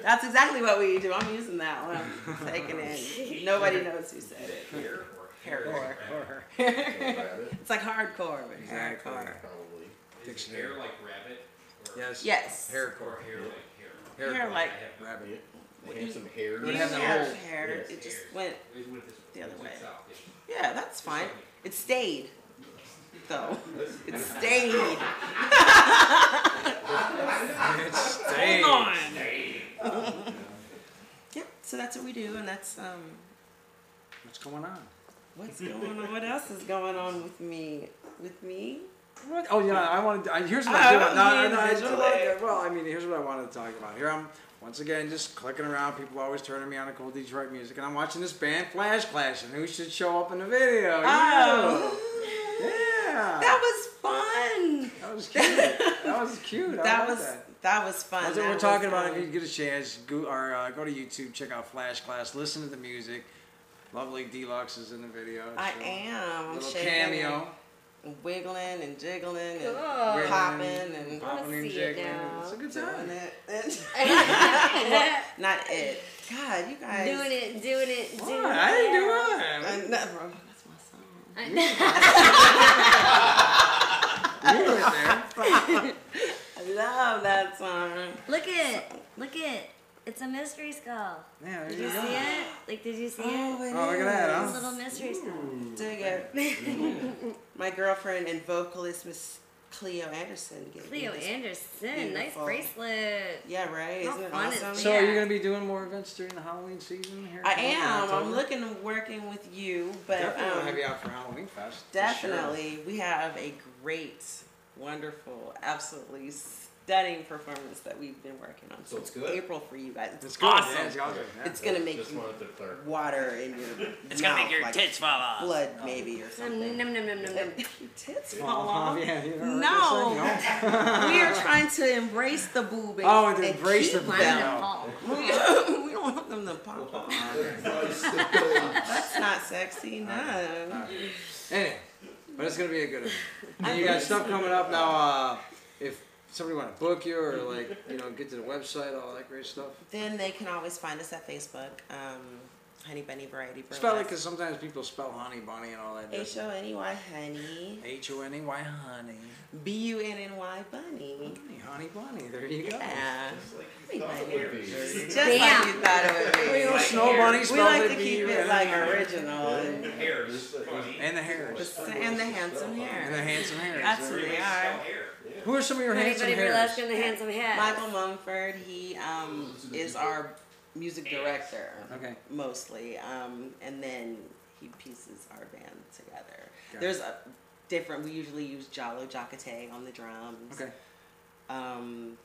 Speaker 9: That's exactly what we do. I'm using that one. I'm taking it. Nobody knows who said it. Haircore. It's like hardcore, but
Speaker 1: Exactly.
Speaker 9: haircore.
Speaker 5: Probably.
Speaker 2: Is hair like rabbit? Or
Speaker 1: Yes.
Speaker 9: Yes.
Speaker 1: Haircore.
Speaker 2: hair like hair?
Speaker 9: Hair like
Speaker 1: Rabbit.
Speaker 5: Handsome hair.
Speaker 1: It would
Speaker 9: you
Speaker 1: have
Speaker 9: have
Speaker 1: the whole-
Speaker 9: hair.
Speaker 5: yes,
Speaker 9: It just
Speaker 2: hair.
Speaker 9: went
Speaker 2: It went this
Speaker 9: the other
Speaker 2: It
Speaker 9: way.
Speaker 2: went south,
Speaker 9: Yeah, that's fine. It stayed, though. It stayed.
Speaker 1: It's stayed.
Speaker 9: Hold on. Yep. So that's what we do, and that's
Speaker 1: What's going on?
Speaker 9: what's going on. What else is going on with me? With me?
Speaker 1: What? Oh yeah, I wanted. Here's what I do.
Speaker 9: Julie.
Speaker 1: Well, I mean, here's what I wanted to talk about. Here I'm once again just clicking around. People always turning me on to cool Detroit music, and I'm watching this band Flash Clash, and who should show up in the video?
Speaker 9: Oh.
Speaker 1: You. Yeah.
Speaker 9: That was fun.
Speaker 1: That was cute. That was cute. I like that.
Speaker 9: That was fun.
Speaker 1: That's what we're talking about. If you get a chance, go to YouTube, check out Flash Class, listen to the music. Lovely Dee Luxx is in the video.
Speaker 9: I am.
Speaker 1: Little
Speaker 9: shaking
Speaker 1: cameo.
Speaker 9: And wiggling and jiggling
Speaker 6: Cool.
Speaker 9: and popping and
Speaker 1: Popping and
Speaker 6: see it
Speaker 1: jiggling.
Speaker 6: now.
Speaker 1: It's a good time.
Speaker 9: doing it. Not it. God, you guys.
Speaker 6: Doing it.
Speaker 1: What? I didn't do it.
Speaker 9: That's my song.
Speaker 1: You were there.
Speaker 9: I love that song.
Speaker 6: Look it. It's a mystery skull.
Speaker 1: Yeah, there
Speaker 6: Did
Speaker 1: you
Speaker 6: you
Speaker 1: go.
Speaker 6: see it? Like, did you see it?
Speaker 1: Oh, look at that,
Speaker 6: It's
Speaker 1: huh?
Speaker 6: a little mystery skull.
Speaker 9: Dig it. My girlfriend and vocalist Miss Cleo Anderson. gave me
Speaker 6: Cleo
Speaker 9: this
Speaker 6: Anderson, nice
Speaker 9: beautiful-
Speaker 6: bracelet.
Speaker 9: Yeah, right.
Speaker 6: How
Speaker 9: Isn't it
Speaker 6: fun is
Speaker 9: awesome?
Speaker 1: So
Speaker 6: Yeah.
Speaker 1: are you going to be doing more events during the Halloween season here?
Speaker 9: I am.
Speaker 1: October?
Speaker 9: I'm looking to working with you, but
Speaker 1: Definitely want to have you out for Halloween Fest. for
Speaker 9: definitely we have a great, wonderful, absolutely stunning performance that we've been working on.
Speaker 5: So it's good?
Speaker 9: April for you guys.
Speaker 1: It's good.
Speaker 9: awesome.
Speaker 1: Yeah, it's awesome. Yeah.
Speaker 9: It's gonna make
Speaker 5: Just
Speaker 9: you
Speaker 5: wanted to clarify.
Speaker 9: water in your
Speaker 1: It's
Speaker 9: mouth,
Speaker 1: gonna make your
Speaker 9: like
Speaker 1: tits fall off.
Speaker 9: blood maybe or something.
Speaker 6: Num.
Speaker 9: Your tits
Speaker 1: Fall
Speaker 9: fall
Speaker 1: off.
Speaker 9: off.
Speaker 1: Yeah, you know what
Speaker 9: No,
Speaker 1: they're saying?
Speaker 9: we are trying to embrace the boob and,
Speaker 1: Oh, to
Speaker 9: and
Speaker 1: embrace
Speaker 9: keep
Speaker 1: the
Speaker 6: Wanted to
Speaker 1: boob.
Speaker 6: fall.
Speaker 9: we don't want them to pop off. That's not sexy, no.
Speaker 1: Anyway, but it's gonna be a good event. You got stuff coming up now. If somebody want to book you or get to the website, all that great stuff.
Speaker 9: Then they can always find us at Facebook, Honey Bunny Variety Burlesque.
Speaker 1: Spell it, because sometimes people spell honey bunny and all that.
Speaker 9: H-O-N-E-Y Honey.
Speaker 1: H-O-N-E-Y honey.
Speaker 9: B-U-N-N-Y Bunny.
Speaker 1: Honey bunny. There you go.
Speaker 9: Yeah. Honey Bunny. Just
Speaker 6: Damn.
Speaker 9: like you thought it would be.
Speaker 1: Well, Snow Bunny
Speaker 9: We
Speaker 1: spelled
Speaker 9: like
Speaker 1: it
Speaker 9: to keep it
Speaker 1: B-U-N-N-Y.
Speaker 9: like original. And
Speaker 2: Hairs. Funny.
Speaker 1: And the hairs.
Speaker 9: and the handsome hair.
Speaker 1: And the handsome hairs.
Speaker 9: That's who they are.
Speaker 1: Who are some of your handsome
Speaker 6: Everybody
Speaker 1: hairs?
Speaker 6: burlesque in the handsome hat.
Speaker 9: Michael Mumford, he is our music director,
Speaker 1: Okay.
Speaker 9: mostly, and then he pieces our band together.
Speaker 1: Got
Speaker 9: There's a different. We usually use Jalo Jacate on the drums.
Speaker 1: Okay.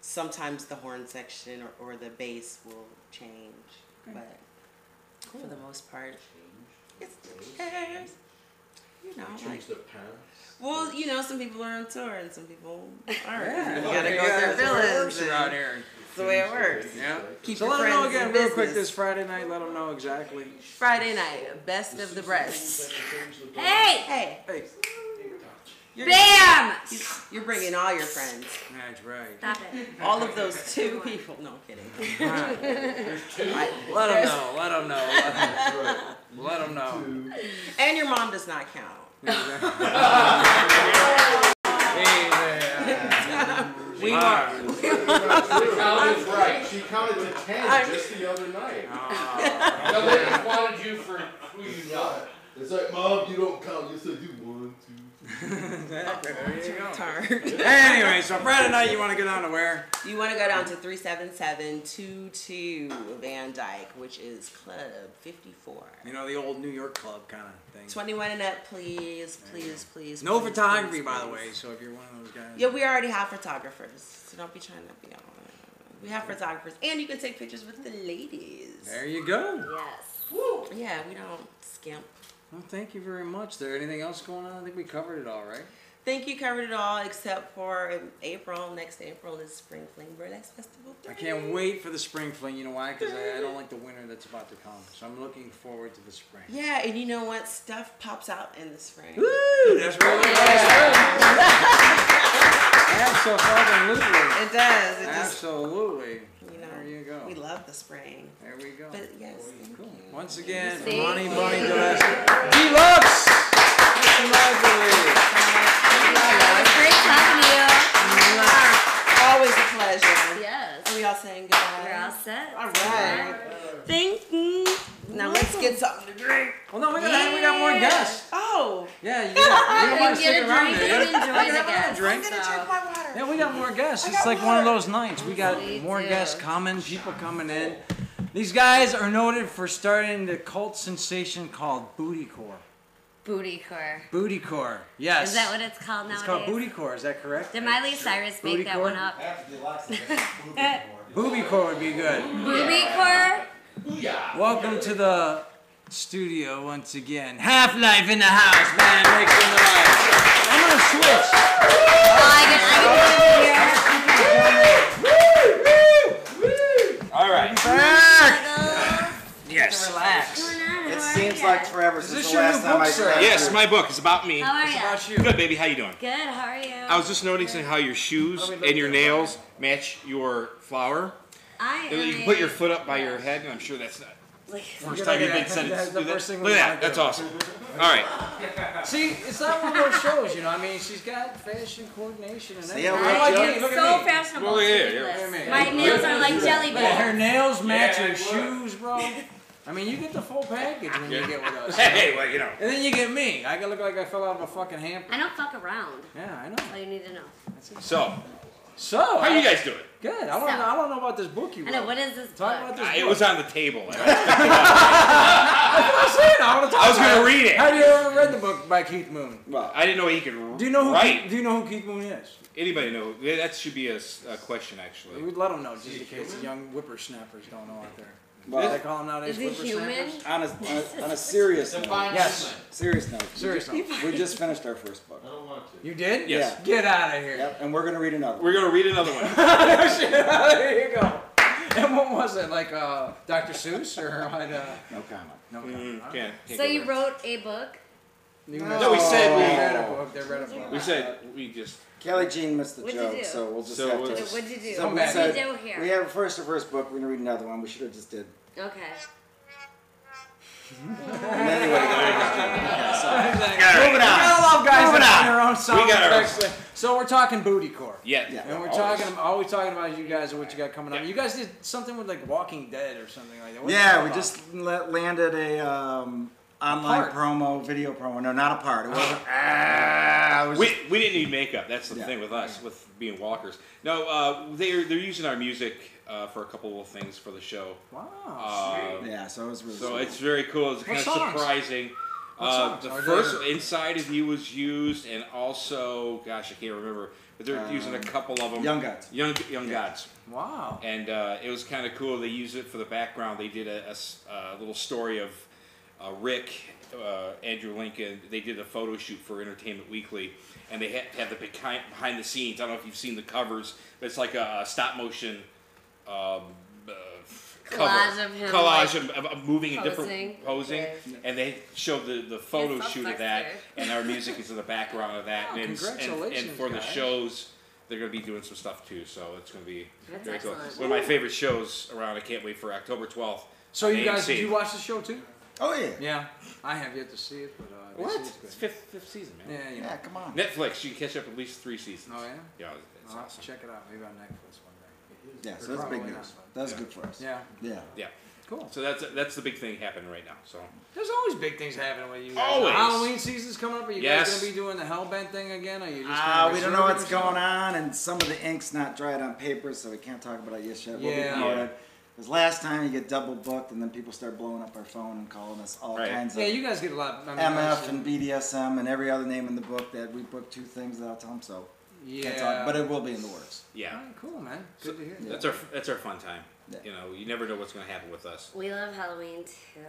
Speaker 9: Sometimes the horn section or the bass will change, but for the most part, it's the hairs. You know, like,
Speaker 5: the pants.
Speaker 9: well, some people are on tour and some people aren't.
Speaker 1: Yeah.
Speaker 9: You gotta go
Speaker 1: Yeah,
Speaker 9: through
Speaker 1: that's the way it works
Speaker 9: feelings.
Speaker 1: around here.
Speaker 9: That's the way it works.
Speaker 1: Yeah.
Speaker 9: Keep
Speaker 1: So
Speaker 9: your
Speaker 1: let them know
Speaker 9: friends
Speaker 1: again
Speaker 9: in
Speaker 1: real quick
Speaker 9: business.
Speaker 1: this Friday night. Let them know exactly.
Speaker 9: Friday night, best of the breasts.
Speaker 6: Hey!
Speaker 9: Hey,
Speaker 1: Hey.
Speaker 6: Bam!
Speaker 9: you're bringing all your friends.
Speaker 1: That's right.
Speaker 6: Stop it.
Speaker 9: All of those 2 people. No, I'm kidding.
Speaker 1: Let them know. Let them know. Let them know.
Speaker 9: And your mom does not count. We are.
Speaker 5: Counted right. She counted to 10 just the other night.
Speaker 2: No, they just wanted you for who you know.
Speaker 5: It's like, Mom, you don't count. Yes, I do. 1, 2.
Speaker 1: There you go.
Speaker 9: Tired.
Speaker 1: Anyway, so Friday night you want to get on to where?
Speaker 9: You want to go down to 37722 Van Dyke, which is Club 54.
Speaker 1: You know, the old New York club kind of thing.
Speaker 9: 21 and up, please, please, please.
Speaker 1: No
Speaker 9: please,
Speaker 1: photography,
Speaker 9: please,
Speaker 1: by the
Speaker 9: please.
Speaker 1: way, so if you're one of those guys.
Speaker 9: Yeah, we already have photographers, so don't be trying to be on. We have photographers, and you can take pictures with the ladies.
Speaker 1: There you go.
Speaker 6: Yes.
Speaker 9: Yeah, we don't skimp.
Speaker 1: Well, thank you very much. Is there anything else going on? I think we covered it all, right?
Speaker 9: Think you covered it all except for April. Next April is Spring Fling Burlesque Festival 3.
Speaker 1: I can't wait for the spring fling. You know why? Because I don't like the winter that's about to come. So I'm looking forward to the spring.
Speaker 9: Yeah, and you know what? Stuff pops out in the spring.
Speaker 1: Woo! That's really Absolutely.
Speaker 9: It does. It just,
Speaker 1: Absolutely.
Speaker 9: there
Speaker 1: you go.
Speaker 9: We love the spring.
Speaker 1: There we go.
Speaker 9: But yes, thank you.
Speaker 1: Once again, from
Speaker 6: Thank
Speaker 1: Honey
Speaker 6: you.
Speaker 1: Bunny Burlesque, Dee Luxx!
Speaker 6: It's great talking to you.
Speaker 9: Always a pleasure.
Speaker 6: Yes.
Speaker 9: Are we all saying goodbye?
Speaker 6: We're all set.
Speaker 9: All right. Thank you. Now let's get something to drink.
Speaker 1: Well, no, we got more guests.
Speaker 9: Oh.
Speaker 1: Yeah, you want to
Speaker 6: You
Speaker 1: stick
Speaker 6: get a
Speaker 1: around
Speaker 6: drink
Speaker 1: there.
Speaker 6: and enjoy the guests.
Speaker 1: drink.
Speaker 9: I'm gonna drink my water.
Speaker 1: Yeah, we got more guests. It's like one of those nights. We got
Speaker 6: We
Speaker 1: more
Speaker 6: do.
Speaker 1: guests coming, people coming in. These guys are noted for starting the cult sensation called Bootycore.
Speaker 6: Bootycore.
Speaker 1: Bootycore, yes.
Speaker 6: Is that what it's called nowadays?
Speaker 1: It's called Bootycore, is that correct?
Speaker 6: Did Miley Cyrus make that
Speaker 1: Bootycore?
Speaker 6: one up?
Speaker 8: After the Luxx, that's
Speaker 1: Bootycore would be good.
Speaker 6: Bootycore?
Speaker 1: Welcome to the studio once again. Haflife in the house, man. Make some noise. I'm gonna switch.
Speaker 6: Oh, I can put it in here. How are
Speaker 11: seems
Speaker 6: ya?
Speaker 11: like forever
Speaker 1: Is
Speaker 11: since
Speaker 1: this
Speaker 11: the
Speaker 1: your
Speaker 11: last
Speaker 1: new
Speaker 11: time
Speaker 1: book,
Speaker 11: I
Speaker 1: sir?
Speaker 11: said
Speaker 12: Yes, my book is about me.
Speaker 6: How are
Speaker 1: It's
Speaker 6: ya?
Speaker 1: about you.
Speaker 12: Good, baby. How you doing?
Speaker 6: Good. How are you?
Speaker 12: I was just noticing how your shoes
Speaker 1: How do we look
Speaker 12: and your
Speaker 1: there?
Speaker 12: nails match your flower.
Speaker 6: I am.
Speaker 12: You can put your foot up by your head, and I'm sure that's not
Speaker 6: Like,
Speaker 12: first time you've been said
Speaker 1: That's
Speaker 12: it.
Speaker 1: the
Speaker 12: Do that.
Speaker 1: first thing
Speaker 12: Look
Speaker 1: we
Speaker 12: at
Speaker 1: wanna
Speaker 12: that. That's
Speaker 1: do.
Speaker 12: awesome. All right.
Speaker 1: See, it's not one of those shows, you know. I mean, she's got fashion coordination and everything.
Speaker 11: how
Speaker 1: I
Speaker 11: we're
Speaker 1: like
Speaker 11: doing?
Speaker 1: it. Look
Speaker 6: so
Speaker 1: at me.
Speaker 6: fashionable.
Speaker 12: Well,
Speaker 6: It's
Speaker 12: yeah,
Speaker 6: ridiculous.
Speaker 1: yeah.
Speaker 6: My nails are like jelly
Speaker 1: Look, her
Speaker 6: beans.
Speaker 1: nails match
Speaker 2: Yeah,
Speaker 1: her
Speaker 2: it
Speaker 1: shoes, bro. I mean, you get the full package when you get with us.
Speaker 12: Hey, well, you know.
Speaker 1: And then you get me. I look like I fell out of a fucking hamper.
Speaker 6: I don't fuck around.
Speaker 1: Yeah, I know.
Speaker 6: That's all you need to know.
Speaker 12: So,
Speaker 1: So,
Speaker 12: how you guys doing?
Speaker 1: Good. I don't know about this book you
Speaker 6: I
Speaker 1: wrote.
Speaker 6: know. What is this
Speaker 1: Talk
Speaker 6: book?
Speaker 1: about this book.
Speaker 12: It was on the table.
Speaker 1: That's what I'm saying. I want to talk
Speaker 12: I was
Speaker 1: about
Speaker 12: gonna
Speaker 1: it.
Speaker 12: read it.
Speaker 1: Have you ever read the book by Keith Moon?
Speaker 11: Well,
Speaker 12: I didn't know he could
Speaker 1: Do you know who?
Speaker 12: write.
Speaker 1: Do you know who Keith Moon is?
Speaker 12: Anybody know? That should be a question, actually.
Speaker 1: We'd let them know, just in case the young whippersnappers don't know out there.
Speaker 11: well,
Speaker 1: They call them nowadays
Speaker 6: Is he human?
Speaker 1: whippersnappers.
Speaker 11: on a serious note.
Speaker 2: Define
Speaker 1: Yes.
Speaker 2: human.
Speaker 11: Serious note.
Speaker 1: Serious note.
Speaker 11: We just finished our first book.
Speaker 5: I don't want to.
Speaker 1: You did?
Speaker 12: Yes.
Speaker 1: Get out of here.
Speaker 11: Yep, and we're gonna read another one.
Speaker 12: We're going to read another one.
Speaker 1: There you go. And what was it? Like Dr. Seuss or what?
Speaker 11: No comment.
Speaker 1: No.
Speaker 12: Can't
Speaker 6: So
Speaker 12: go
Speaker 6: you
Speaker 12: there.
Speaker 6: wrote a book?
Speaker 12: No, we said
Speaker 1: They
Speaker 12: we-
Speaker 1: read a book. They read a book.
Speaker 12: We said we just.
Speaker 11: Kelly Jean missed the
Speaker 6: What'd you
Speaker 11: joke,
Speaker 6: do?
Speaker 11: so we'll just
Speaker 12: So
Speaker 11: have
Speaker 12: we'll
Speaker 11: to.
Speaker 12: just-
Speaker 6: What'd you do?
Speaker 11: So
Speaker 1: Come
Speaker 11: we
Speaker 1: back.
Speaker 11: said
Speaker 6: What did you do here?
Speaker 11: we have first the first book. We're gonna read another one. We should have just did.
Speaker 6: Okay.
Speaker 11: And then you would have got his joke. Okay, so
Speaker 1: Moving on. We gotta love guys
Speaker 11: Moving
Speaker 1: that
Speaker 11: on.
Speaker 1: find their own sound
Speaker 12: We got our-
Speaker 1: effects. So we're talking Bootycore.
Speaker 12: Yeah.
Speaker 11: Yeah.
Speaker 1: And we're
Speaker 12: Always.
Speaker 1: always talking about you guys and what you got coming up. You guys did something with like Walking Dead or something like that. What's
Speaker 11: Yeah,
Speaker 1: that
Speaker 11: we
Speaker 1: about?
Speaker 11: just landed a online
Speaker 1: part.
Speaker 11: promo, video promo. No, not a part. It wasn't. It was just-
Speaker 12: We didn't need makeup. That's the
Speaker 11: Yeah.
Speaker 12: thing with us, with being walkers. No, they're using our music for a couple of things for the show.
Speaker 1: Wow.
Speaker 11: yeah, so it was really.
Speaker 12: So
Speaker 11: sweet.
Speaker 12: it's very cool. It's kind of
Speaker 1: songs?
Speaker 12: surprising.
Speaker 1: What songs
Speaker 12: The
Speaker 1: are
Speaker 12: first
Speaker 1: there?
Speaker 12: Inside of You was used, and also, gosh, I can't remember, but they're using a couple of them.
Speaker 11: Young Gods.
Speaker 12: Young Gods.
Speaker 1: Wow.
Speaker 12: And it was kind of cool. They used it for the background. They did a little story of Rick, Andrew Lincoln. They did a photo shoot for Entertainment Weekly, and they had the behind the scenes. I don't know if you've seen the covers, but it's like a stop motion
Speaker 6: Collage
Speaker 12: cover.
Speaker 6: of him,
Speaker 12: Collage
Speaker 6: like,
Speaker 12: of moving in
Speaker 6: posing.
Speaker 12: different posing,
Speaker 6: Yeah.
Speaker 12: and they showed the photo
Speaker 6: Yeah,
Speaker 12: shoot
Speaker 6: sucks
Speaker 12: of that,
Speaker 6: there.
Speaker 12: and our music is in the background of that.
Speaker 1: Oh,
Speaker 12: and
Speaker 1: congratulations,
Speaker 12: for the
Speaker 1: guys.
Speaker 12: shows, they're going to be doing some stuff too, so it's going to be
Speaker 6: That's
Speaker 12: very cool.
Speaker 6: excellent.
Speaker 12: One of my favorite shows around. I can't wait for October 12th.
Speaker 1: So you guys,
Speaker 12: AMC.
Speaker 1: did you watch the show too?
Speaker 11: Oh yeah.
Speaker 1: Yeah. I have yet to see it, but they
Speaker 12: What?
Speaker 1: say it's
Speaker 12: It's
Speaker 1: good.
Speaker 12: fifth season, man.
Speaker 1: Yeah, you know.
Speaker 11: Yeah, come on.
Speaker 12: Netflix, you can catch up at least 3 seasons.
Speaker 1: Oh yeah.
Speaker 12: Yeah, it's
Speaker 1: I'll have to
Speaker 12: awesome.
Speaker 1: check it out. Maybe on Netflix one day.
Speaker 11: Yeah, so that's big
Speaker 1: Probably
Speaker 11: news.
Speaker 1: not.
Speaker 11: That's
Speaker 12: Yeah.
Speaker 11: good for us.
Speaker 1: Yeah.
Speaker 11: Yeah.
Speaker 12: Yeah.
Speaker 1: Cool.
Speaker 12: So that's the big thing happening right now. So
Speaker 1: There's always big things happening with you guys.
Speaker 12: Always.
Speaker 1: Halloween season's coming up. Are you
Speaker 12: Yes.
Speaker 1: guys gonna be doing the Hellbent thing again? Or are you just gonna
Speaker 11: We don't know
Speaker 1: reserve
Speaker 11: what's
Speaker 1: yourself?
Speaker 11: going on, and some of the ink's not dried on paper, so we can't talk about it yet. We'll
Speaker 1: Yeah.
Speaker 11: be promoted. Because last time you get double booked, and then people start blowing up our phone and calling us all
Speaker 12: Right.
Speaker 11: kinds
Speaker 1: Yeah,
Speaker 11: of
Speaker 1: you guys get a lot. I mean,
Speaker 11: MF and BDSM and every other name in the book that we booked 2 things that I'll tell them. So
Speaker 1: yeah.
Speaker 11: can't talk, but it will be in the works.
Speaker 12: yeah,
Speaker 1: Alright, cool, man. Good to hear.
Speaker 12: that's our fun time.
Speaker 11: Yeah.
Speaker 12: You know, you never know what's going to happen with us.
Speaker 6: We love Halloween too.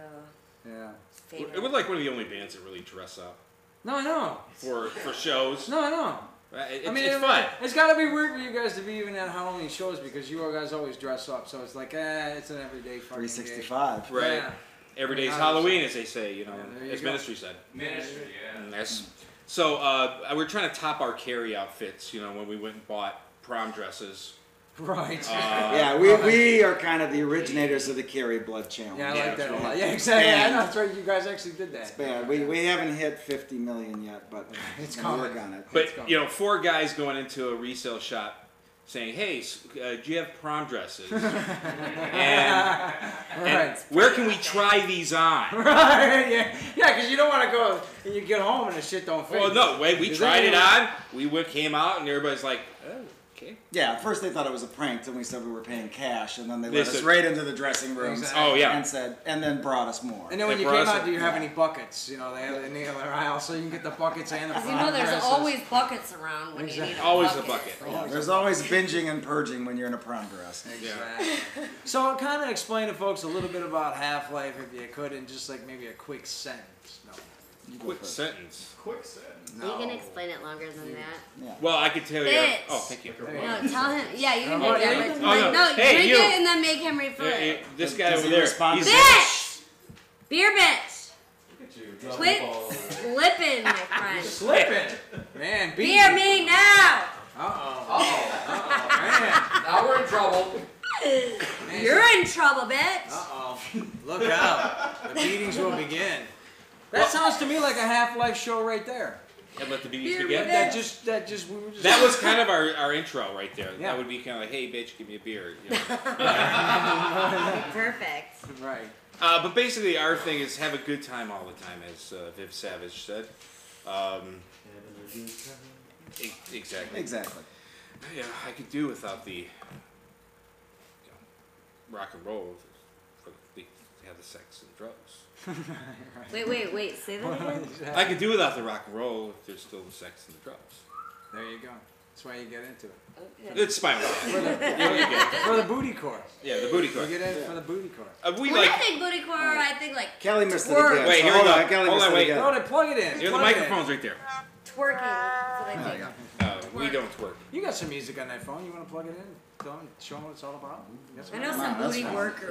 Speaker 1: Yeah.
Speaker 6: Favorite.
Speaker 12: We're like one of the only bands that really dress up
Speaker 1: No, I know.
Speaker 12: for shows.
Speaker 1: No, I know.
Speaker 12: It's,
Speaker 1: I mean,
Speaker 12: it's fun.
Speaker 1: It's got to be weird for you guys to be even at Halloween shows because you guys always dress up. So it's like, it's an everyday fucking
Speaker 11: 365.
Speaker 12: Right.
Speaker 1: Yeah.
Speaker 12: Every day's
Speaker 1: Yeah,
Speaker 12: Halloween, as they say, you know,
Speaker 1: Yeah, there you
Speaker 12: as
Speaker 1: go.
Speaker 12: ministry said.
Speaker 2: Ministry, yeah.
Speaker 12: And that's, so we're trying to top our carry outfits, you know, when we went and bought prom dresses.
Speaker 1: Right.
Speaker 11: Yeah, we are kind of the originators of the Carry Blood Challenge.
Speaker 1: Yeah, I
Speaker 12: Yeah,
Speaker 1: like that a
Speaker 12: that's
Speaker 1: lot.
Speaker 12: right.
Speaker 1: Yeah, exactly. I
Speaker 11: And-
Speaker 1: know, that's right. You guys actually did that.
Speaker 11: It's bad. We haven't hit 50 million yet, but
Speaker 1: It's
Speaker 11: we're
Speaker 1: coming.
Speaker 11: working on it.
Speaker 12: But, you know, 4 guys going into a resale shop saying, hey, do you have prom dresses? and
Speaker 1: Right.
Speaker 12: where can we try these on?
Speaker 1: Right. Yeah. Yeah, because you don't want to go and you get home and the shit don't fit.
Speaker 12: Well, no, wait, we
Speaker 1: Is
Speaker 12: tried it
Speaker 1: that-
Speaker 12: on. Came out, and everybody's like, oh, okay.
Speaker 11: Yeah, at first they thought it was a prank, then we said we were paying cash, and then they
Speaker 12: They
Speaker 11: let us
Speaker 12: said-
Speaker 11: right into the dressing rooms.
Speaker 1: Exactly.
Speaker 12: Oh, yeah.
Speaker 11: And said, and then brought us more.
Speaker 1: And then when
Speaker 12: They
Speaker 1: you
Speaker 12: brought
Speaker 1: came
Speaker 12: us
Speaker 1: out,
Speaker 12: a-
Speaker 1: do you have any buckets? You know, they have in the other aisle, so you can get the buckets and the
Speaker 6: As you
Speaker 1: prom
Speaker 6: know, there's
Speaker 1: dresses.
Speaker 6: always buckets around when you need a
Speaker 12: Always a
Speaker 6: bucket.
Speaker 12: bucket.
Speaker 11: There's always binging and purging when you're in a prom dress.
Speaker 1: Exactly. So kind of explain to folks a little bit about Half-Life, if you could, in just like maybe a quick sentence. No.
Speaker 11: You go
Speaker 12: Quick
Speaker 11: first.
Speaker 12: sentence.
Speaker 5: Quick sentence.
Speaker 6: You can explain it longer than that.
Speaker 11: Yeah.
Speaker 12: Well, I could tell you.
Speaker 6: Bitch.
Speaker 12: Oh, thank you.
Speaker 6: No, tell him. Yeah, you can
Speaker 1: Oh,
Speaker 6: make
Speaker 1: yeah,
Speaker 6: that.
Speaker 1: you
Speaker 6: Right.
Speaker 1: can-
Speaker 6: Like,
Speaker 12: Oh, no.
Speaker 6: no,
Speaker 12: Hey,
Speaker 6: drink
Speaker 12: you.
Speaker 6: it and then make him refill it.
Speaker 12: This guy
Speaker 11: Does
Speaker 12: over
Speaker 11: he
Speaker 12: there.
Speaker 11: respond
Speaker 12: he's-
Speaker 11: to
Speaker 6: Bitch! Beer bitch! Quit slipping, my friend.
Speaker 1: Slipping. Man,
Speaker 6: Hear me now.
Speaker 1: Man.
Speaker 2: Now we're in trouble.
Speaker 6: You're in trouble, bitch.
Speaker 1: Uh-oh. Look out. The beatings will begin. That sounds to me like a Haflife show right there.
Speaker 12: And let the beatings
Speaker 6: Beer
Speaker 12: begin.
Speaker 6: bitch.
Speaker 12: That was kind of our intro right there.
Speaker 1: Yeah.
Speaker 12: That would be kind of like, hey, bitch, give me a beer. You know?
Speaker 6: Perfect.
Speaker 1: Right.
Speaker 12: But basically, our thing is have a good time all the time, as Viv Savage said. Exactly.
Speaker 11: Exactly.
Speaker 12: Yeah, I could do without the rock and roll for the have the sex and drugs.
Speaker 6: Wait. Say that again.
Speaker 12: I could do without the rock and roll if there's still the sex and the drugs.
Speaker 1: There you go. That's why you get into it.
Speaker 6: Okay.
Speaker 12: It's fine with that.
Speaker 1: For the Bootycore.
Speaker 12: Yeah, the Bootycore.
Speaker 1: You get in for the Bootycore.
Speaker 6: When I think Bootycore, I think like
Speaker 11: Kelly missed it
Speaker 6: twerk.
Speaker 11: again.
Speaker 12: Wait,
Speaker 11: So
Speaker 12: here we
Speaker 11: hold
Speaker 12: go.
Speaker 11: on, Kelly
Speaker 12: Hold
Speaker 11: missed
Speaker 12: on,
Speaker 11: it
Speaker 12: wait.
Speaker 11: again.
Speaker 1: No, plug it in.
Speaker 12: Here, the
Speaker 1: Plug it in.
Speaker 12: microphone's right there.
Speaker 6: Twerking. That's what I
Speaker 11: There you
Speaker 6: think.
Speaker 11: go.
Speaker 12: We don't twerk.
Speaker 1: You got some music on that phone. You want to plug it in? Show them what it's all about.
Speaker 6: I know some booty workers.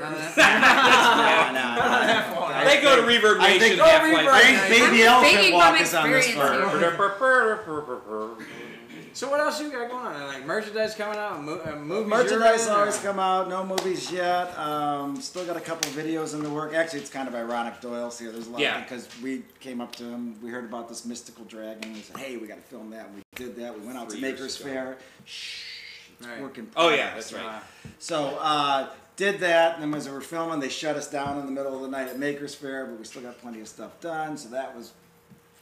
Speaker 12: They go to Reverb
Speaker 11: I think-
Speaker 12: Nation.
Speaker 11: Go
Speaker 12: Half-Life.
Speaker 11: I think Baby
Speaker 6: I'm
Speaker 11: Elephant
Speaker 6: speaking
Speaker 11: Walk
Speaker 6: from
Speaker 11: is on this
Speaker 6: experience
Speaker 11: part.
Speaker 1: So what else you got going on? Like merchandise coming out, movies.
Speaker 11: Merchandise
Speaker 1: you're in,
Speaker 11: always
Speaker 1: or-
Speaker 11: come out. No movies yet. Still got a couple videos in the work. Actually, it's kind of ironic. Doyle's here. There's a lot because we came up to him. We heard about this mystical dragon. We said, "Hey, we got to film that." And we did that. We went out to
Speaker 12: 3 years
Speaker 11: Makers
Speaker 12: ago.
Speaker 11: Fair. Shh, it's
Speaker 1: Right.
Speaker 11: working.
Speaker 12: Oh yeah, that's right.
Speaker 11: So did that, and then as we were filming, they shut us down in the middle of the night at Makers Fair, but we still got plenty of stuff done. So that was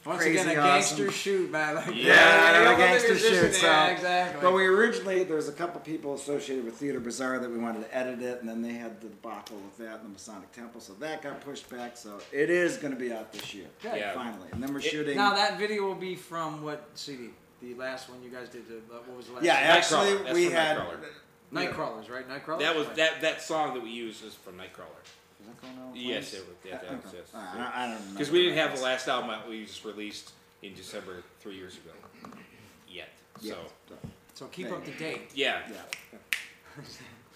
Speaker 1: Once
Speaker 11: crazy
Speaker 1: again, a
Speaker 11: awesome.
Speaker 1: gangster shoot, man. Like,
Speaker 11: Yeah,
Speaker 1: a
Speaker 11: gangster shoot. So,
Speaker 1: Yeah, exactly.
Speaker 11: But we originally, there's a couple people associated with Theater Bazaar that we wanted to edit it, and then they had the debacle with that in the Masonic Temple, so that got pushed back. So it is going to be out this year,
Speaker 12: Yeah.
Speaker 11: finally. And then we're shooting.
Speaker 1: Now that video will be from what CD? The last one you guys did. What was the last?
Speaker 11: Yeah,
Speaker 1: one?
Speaker 11: actually,
Speaker 12: That's
Speaker 11: we
Speaker 12: from
Speaker 11: had.
Speaker 12: Nightcrawler.
Speaker 1: Nightcrawlers, right? Nightcrawlers.
Speaker 12: That was that song that we used is from Nightcrawler.
Speaker 11: Is that going on?
Speaker 12: Yes, it was. Yeah, that was yes.
Speaker 11: I don't know.
Speaker 12: Because we didn't have the last album out we just released in December 3 years ago. Yet. So.
Speaker 1: So keep up to date.
Speaker 12: Yeah.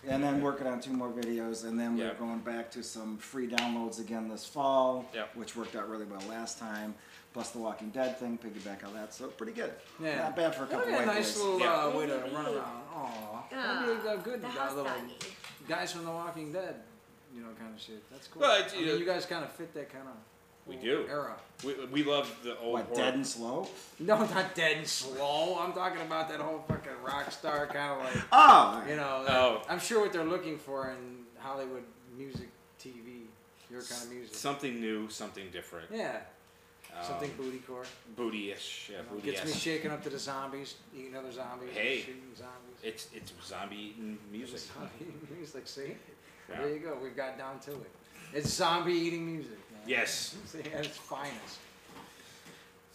Speaker 11: And then working on 2 more videos, and then we're
Speaker 12: Yep.
Speaker 11: going back to some free downloads again this fall,
Speaker 12: Yep.
Speaker 11: which worked out really well last time. Plus the Walking Dead thing, piggyback on that, so pretty good.
Speaker 1: Yeah.
Speaker 11: Not bad for a couple
Speaker 1: That'd be a
Speaker 11: white
Speaker 1: nice
Speaker 11: boys.
Speaker 1: little
Speaker 12: Yeah.
Speaker 1: way to run around. Aw. That'd be a good
Speaker 6: The house
Speaker 1: little
Speaker 6: doggy.
Speaker 1: guys from The Walking Dead, kind of shit. That's cool.
Speaker 12: Well,
Speaker 1: I mean, you guys kind of fit that kind of
Speaker 12: We do.
Speaker 1: era.
Speaker 12: We love the old
Speaker 11: What,
Speaker 12: horror.
Speaker 11: Dead and Slow?
Speaker 1: No, not dead and slow. I'm talking about that whole fucking rock star kind of like,
Speaker 11: Oh!
Speaker 1: I'm sure what they're looking for in Hollywood music, TV, your kind of music.
Speaker 12: Something new, something different.
Speaker 1: Yeah. Something bootycore.
Speaker 12: Booty-ish. Yeah, booty
Speaker 1: Gets me shaking up to the zombies, eating other zombies,
Speaker 12: Hey.
Speaker 1: shooting zombies.
Speaker 12: It's zombie eating music.
Speaker 1: Zombie music, see?
Speaker 12: Yeah.
Speaker 1: There you go. We've got down to it. It's zombie eating music. Man.
Speaker 12: Yes.
Speaker 1: See, at its finest.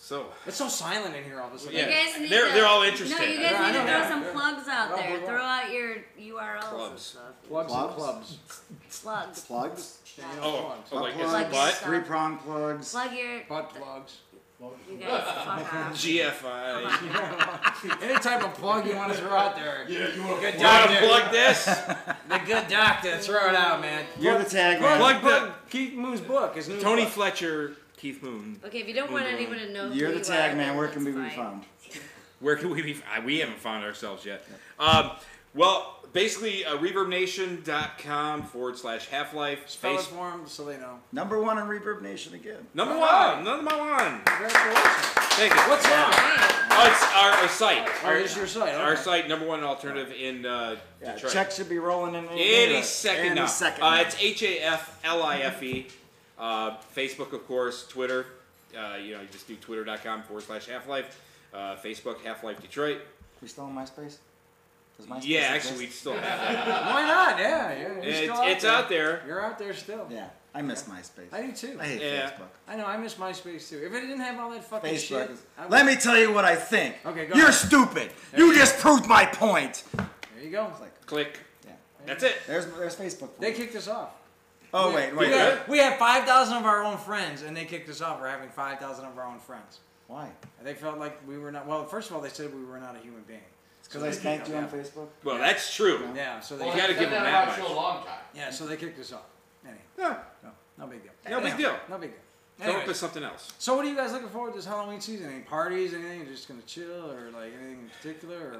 Speaker 12: So.
Speaker 1: It's so silent in here all of a sudden.
Speaker 12: Yeah.
Speaker 6: You guys need
Speaker 12: They're all interested.
Speaker 6: No, you
Speaker 1: Yeah, I
Speaker 6: guys need
Speaker 1: know
Speaker 6: to throw
Speaker 1: that.
Speaker 6: some plugs out there.
Speaker 1: Well,
Speaker 6: Throw out your URLs and
Speaker 12: Clubs.
Speaker 6: stuff.
Speaker 1: Plugs and
Speaker 11: Clubs?
Speaker 1: clubs.
Speaker 6: Plugs.
Speaker 11: Plugs?
Speaker 1: Yeah, you know,
Speaker 12: Oh,
Speaker 1: plugs.
Speaker 12: oh, like
Speaker 11: Butt
Speaker 6: Plug
Speaker 12: his
Speaker 6: your
Speaker 12: butt.
Speaker 6: stuff.
Speaker 11: 3-prong plugs.
Speaker 6: Plug your.
Speaker 1: Butt plugs.
Speaker 6: You guys fuck off.
Speaker 12: GFI.
Speaker 1: Any type of plug you want to throw out there.
Speaker 5: Yeah, you want
Speaker 1: Good
Speaker 12: You want to
Speaker 1: doctor.
Speaker 12: plug this?
Speaker 1: The good doctor. Throw it out, man.
Speaker 11: You're the tag man.
Speaker 12: Plug the
Speaker 1: Keith Moon's book. His new
Speaker 12: Tony
Speaker 1: book.
Speaker 12: Fletcher, Keith Moon.
Speaker 6: Okay, if you don't want anyone to know
Speaker 11: You're
Speaker 6: who
Speaker 11: the
Speaker 6: you
Speaker 11: tag
Speaker 6: are,
Speaker 11: man.
Speaker 6: then
Speaker 11: Where can we
Speaker 6: that's
Speaker 11: be
Speaker 6: fine.
Speaker 11: found?
Speaker 12: Where can we be? We haven't found ourselves yet. Well, basically, reverbnation.com/Halflife.
Speaker 1: Spell it for him so they know.
Speaker 11: Number 1 in Reverb Nation again.
Speaker 12: Number
Speaker 1: Alright.
Speaker 12: one. Number one.
Speaker 1: Congratulations.
Speaker 12: Thank you.
Speaker 1: What's wrong?
Speaker 12: Oh, it's our site.
Speaker 1: Oh, it's your site.
Speaker 12: Our
Speaker 1: Okay.
Speaker 12: site, number 1 alternative in
Speaker 11: Yeah,
Speaker 12: Detroit.
Speaker 11: check should be rolling in
Speaker 12: Any second now.
Speaker 11: Any second now.
Speaker 12: It's HAFLIFE. Facebook, of course. Twitter. You just do twitter.com/Halflife. Facebook, Halflife Detroit.
Speaker 11: We still on MySpace? Does MySpace
Speaker 12: Yeah,
Speaker 11: exist?
Speaker 12: actually, we still have that.
Speaker 1: Why not? Yeah. You're still
Speaker 12: It's out there.
Speaker 1: You're out there still.
Speaker 11: Yeah, I miss MySpace.
Speaker 1: I do too.
Speaker 11: I hate
Speaker 12: Yeah.
Speaker 11: Facebook.
Speaker 1: I know. I miss MySpace too. If it didn't have all that fucking
Speaker 11: Facebook
Speaker 1: shit.
Speaker 11: is...
Speaker 1: I would-
Speaker 11: Let me tell you what I think.
Speaker 1: Okay, go
Speaker 11: You're
Speaker 1: ahead.
Speaker 11: stupid.
Speaker 1: There
Speaker 11: You
Speaker 1: you
Speaker 11: just proved my point.
Speaker 1: There you go.
Speaker 12: Click.
Speaker 11: Yeah.
Speaker 12: That's it.
Speaker 11: There's Facebook.
Speaker 1: They kicked us off.
Speaker 11: Oh,
Speaker 1: We-
Speaker 11: wait.
Speaker 1: We had 5,000 of our own friends, and they kicked us off for having 5,000 of our own friends.
Speaker 11: Why?
Speaker 1: And they felt like we were not. Well, first of all, they said we were not a human being.
Speaker 11: Because I spanked you on Facebook?
Speaker 12: Well, that's true.
Speaker 1: Yeah. So they.
Speaker 12: You gotta give them that much.
Speaker 2: a long time.
Speaker 1: Yeah. So they kicked us off. Anyway.
Speaker 11: Yeah.
Speaker 1: No big deal.
Speaker 12: No big deal.
Speaker 1: No big deal.
Speaker 12: Come up with something else.
Speaker 1: So what are you guys looking forward to this Halloween season? Any parties, anything? You're just gonna chill, or like anything in particular? Or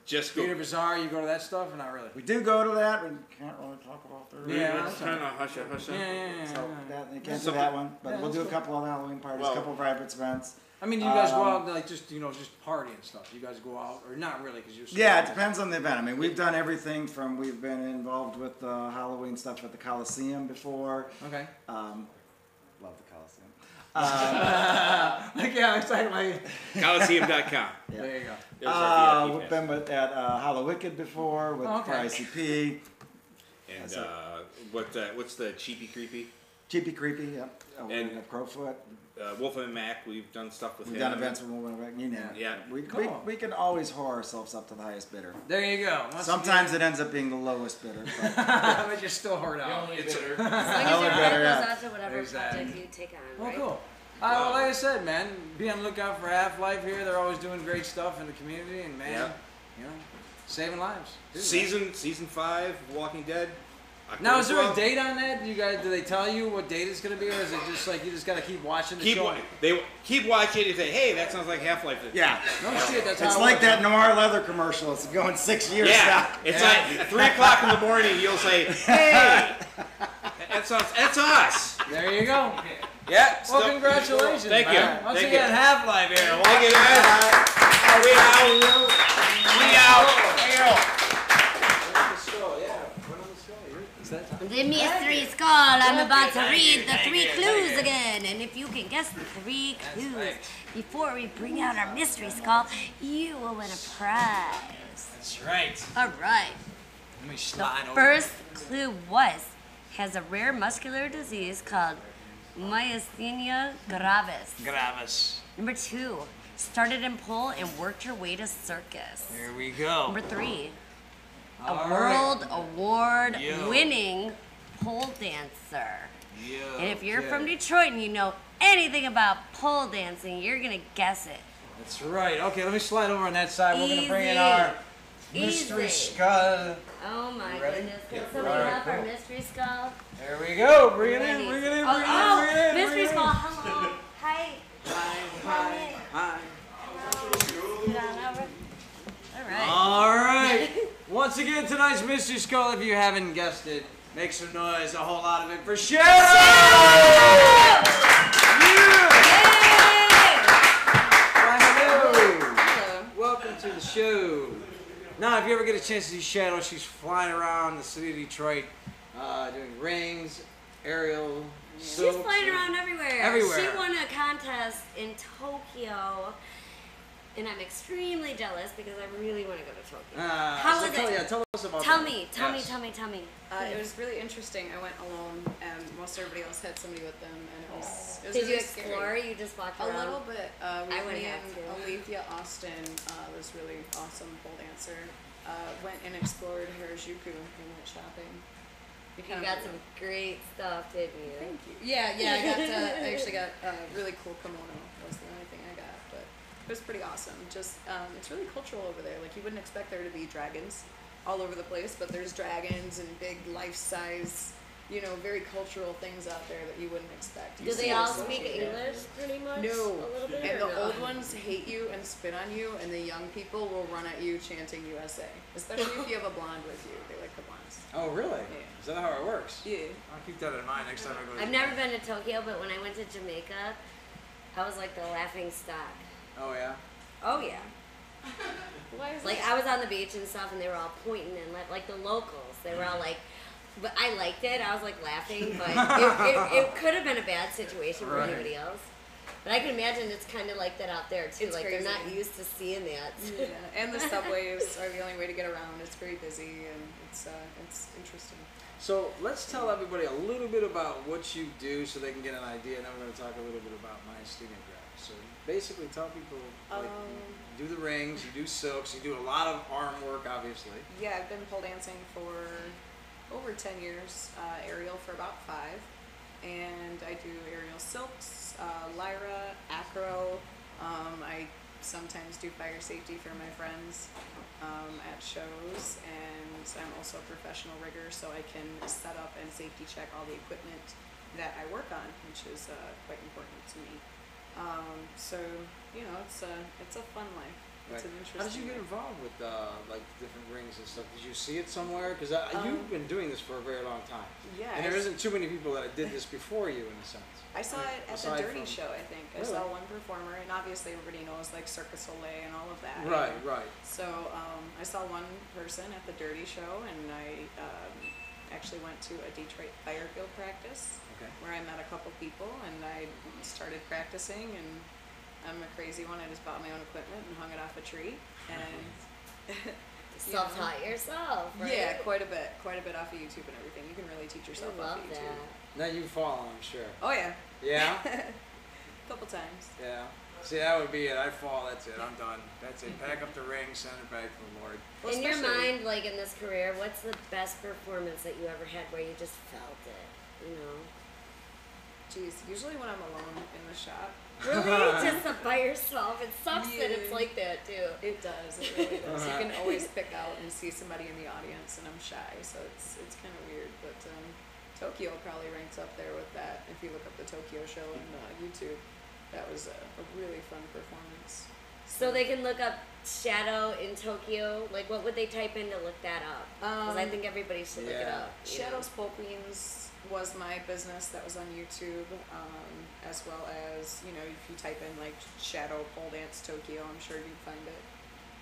Speaker 12: just go.
Speaker 1: Theater Bazaar, you go to that stuff, or not really?
Speaker 11: We do go to that. We can't really talk about that.
Speaker 1: Yeah,
Speaker 12: it's kind of hush.
Speaker 1: Yeah.
Speaker 11: So you can't do that one, but we'll do a couple of Halloween parties, a couple of private events.
Speaker 1: I mean, you guys go out like just party and stuff. You guys go out, or not really, because you're.
Speaker 11: Yeah, it depends on the event. I mean, we've done everything from we've been involved with Halloween stuff at the Coliseum before.
Speaker 1: Okay.
Speaker 11: Love the Coliseum.
Speaker 1: Yeah, exactly.
Speaker 12: Coliseum.com.
Speaker 11: Yeah.
Speaker 1: There you go.
Speaker 11: We've been at HALLOWEENFEST before with ICP.
Speaker 12: And what's the Cheapy Creepy?
Speaker 11: Cheapy Creepy, yep.
Speaker 12: And
Speaker 11: Crowfoot.
Speaker 12: Wolfman Mac, we've done stuff with him.
Speaker 11: We've done events with Wolfman Mac. You know,
Speaker 12: yeah.
Speaker 11: We can always whore ourselves up to the highest bidder.
Speaker 1: There you go.
Speaker 11: Sometimes it ends up being the lowest bidder.
Speaker 1: But you're still hard out.
Speaker 6: As long as your heart goes out to whatever project you take on, right?
Speaker 1: Well, cool. Well, like I said, man, be on the lookout for Haflife here. They're always doing great stuff in the community, and man, you know, saving lives.
Speaker 12: Season 5, Walking Dead.
Speaker 1: Now, is there a date on that? Do they tell you what date it's going to be, or is it just like you just got to keep watching the show?
Speaker 12: They keep watching and say, "Hey, that sounds like Half-Life."
Speaker 11: Yeah.
Speaker 1: No shit. That's
Speaker 11: it's
Speaker 1: how
Speaker 11: like that Noir leather commercial. It's going 6 years now.
Speaker 12: It's like 3 o'clock in the morning. You'll say, "Hey, that's us."
Speaker 1: There you go.
Speaker 12: Yeah.
Speaker 1: Well, congratulations.
Speaker 12: Thank you.
Speaker 1: Once again, Haflife here.
Speaker 12: Thank you, guys. We out.
Speaker 6: The mystery skull. I'm about to read the 3 clues again. And if you can guess the 3 clues before we bring out our mystery skull, you will win a prize.
Speaker 1: That's right.
Speaker 6: All right.
Speaker 1: Let me slide
Speaker 6: The
Speaker 1: over.
Speaker 6: first clue has a rare muscular disease called myasthenia gravis. Number 2, started in pole and worked her way to circus.
Speaker 1: There we go.
Speaker 6: Number 3, a world award winning pole dancer. And if you're from Detroit and you know anything about pole dancing, you're gonna guess it.
Speaker 1: That's right. Okay, let me slide over on that side. We're gonna bring in our mystery skull.
Speaker 6: Oh my goodness. Can somebody help our mystery skull?
Speaker 1: There we go. Bring it in, bring it in, bring it in.
Speaker 6: Mystery skull, hello. Hi.
Speaker 1: Hi.
Speaker 6: Sit on over.
Speaker 1: All right. Once again, tonight's mystery skull, if you haven't guessed it, make some noise, a whole lot of it for Hello. Welcome to the show. Now, if you ever get a chance to see Shadow, she's flying around the city of Detroit, doing rings, aerial.
Speaker 6: She's flying around everywhere.
Speaker 1: Everywhere.
Speaker 6: She won a contest in Tokyo. And I'm extremely jealous because I really want to go to Tokyo. How was it?
Speaker 1: Yeah, tell us about
Speaker 6: Tell
Speaker 1: that.
Speaker 6: me.
Speaker 13: It was really interesting. I went alone, and most everybody else had somebody with them, and it was
Speaker 6: Did
Speaker 13: really
Speaker 6: you explore?
Speaker 13: scary.
Speaker 6: You just walked around?
Speaker 13: A little bit.
Speaker 6: would
Speaker 13: Me
Speaker 6: have
Speaker 13: and
Speaker 6: to.
Speaker 13: Alethea Austin, this really awesome pole dancer, went and explored Harajuku and went shopping.
Speaker 6: You got some great stuff, didn't you?
Speaker 13: Thank you. Yeah. I actually got a really cool kimono. That was the only thing I got, but it was pretty awesome. Just it's really cultural over there. Like you wouldn't expect there to be dragons all over the place, but there's dragons and big life-size, very cultural things out there that you wouldn't expect.
Speaker 6: Do they all speak English pretty much?
Speaker 13: No.
Speaker 6: A little bit,
Speaker 13: And
Speaker 6: or
Speaker 13: the
Speaker 6: no?
Speaker 13: old ones hate you and spit on you, and the young people will run at you chanting USA. Especially if you have a blonde with you. They like the blondes.
Speaker 1: Oh, really?
Speaker 13: Yeah.
Speaker 1: Is that how it works?
Speaker 13: Yeah.
Speaker 1: I'll keep that in mind next time I go to
Speaker 6: I've never been to Tokyo, but when I went to Jamaica, I was like the laughing stock.
Speaker 1: Oh, yeah?
Speaker 6: Oh, yeah.
Speaker 13: Why is
Speaker 6: Like, I was on the beach and stuff, and they were all pointing, and like the locals, they were all like, but I liked it. I was like laughing, but it could have been a bad situation for anybody else. But I can imagine it's kind of like that out there too.
Speaker 13: It's
Speaker 6: like
Speaker 13: crazy.
Speaker 6: they're not used to seeing that.
Speaker 13: Yeah, and the subways are the only way to get around. It's very busy, and it's interesting.
Speaker 1: So let's tell everybody a little bit about what you do so they can get an idea, and then we're going to talk a little bit about myasthenia gravis. So basically tell people, like, you do the rings, you do silks, you do a lot of arm work, obviously.
Speaker 13: Yeah, I've been pole dancing for over 10 years, aerial for about 5, and I do aerial silks, lyra, acro. I sometimes do fire safety for my friends at shows, and I'm also a professional rigger, so I can set up and safety check all the equipment that I work on, which is quite important to me. So you know, it's a fun life. It's an interesting.
Speaker 1: How did you get
Speaker 13: life.
Speaker 1: involved with like different rings and stuff? Did you see it somewhere? Because you've been doing this for a very long time.
Speaker 13: Yeah.
Speaker 1: And there isn't too many people that did this before you, in a sense.
Speaker 13: I saw it at the Dirty Show, I think. I saw one performer, and obviously everybody knows like Circus Soleil and all of that.
Speaker 1: Right, right.
Speaker 13: So I saw one person at the Dirty Show, and I actually went to a Detroit fire field practice where I met a couple people, and I started practicing, and I'm a crazy one. I just bought my own equipment and hung it off a tree, and
Speaker 6: self-taught yourself, right?
Speaker 13: Yeah, quite a bit off of YouTube and everything. You can really teach yourself off of YouTube.
Speaker 1: Now you've fallen, I'm sure.
Speaker 13: Oh yeah.
Speaker 1: Yeah?
Speaker 13: A couple times.
Speaker 1: Yeah. See, that would be it. I fall, that's it. I'm done. That's it. Pack up the ring, send it back to the Lord.
Speaker 6: Well, in your mind, like in this career, what's the best performance that you ever had where you just felt it, you know?
Speaker 13: Jeez, usually when I'm alone in the shop.
Speaker 6: Really? Just by yourself? It sucks that it's like that, too.
Speaker 13: It does. It really does. You can always pick out and see somebody in the audience, and I'm shy, so it's kind of weird. But Tokyo probably ranks up there with that. If you look up the Tokyo show on YouTube, that was a really fun performance.
Speaker 6: So they can look up Shadow in Tokyo. Like, what would they type in to look that up? Because I think everybody should look it up.
Speaker 13: Shadow's Pole Queens was my business that was on YouTube, as well as, you know, if you type in like Shadow Pole Dance Tokyo, I'm sure you'd find it.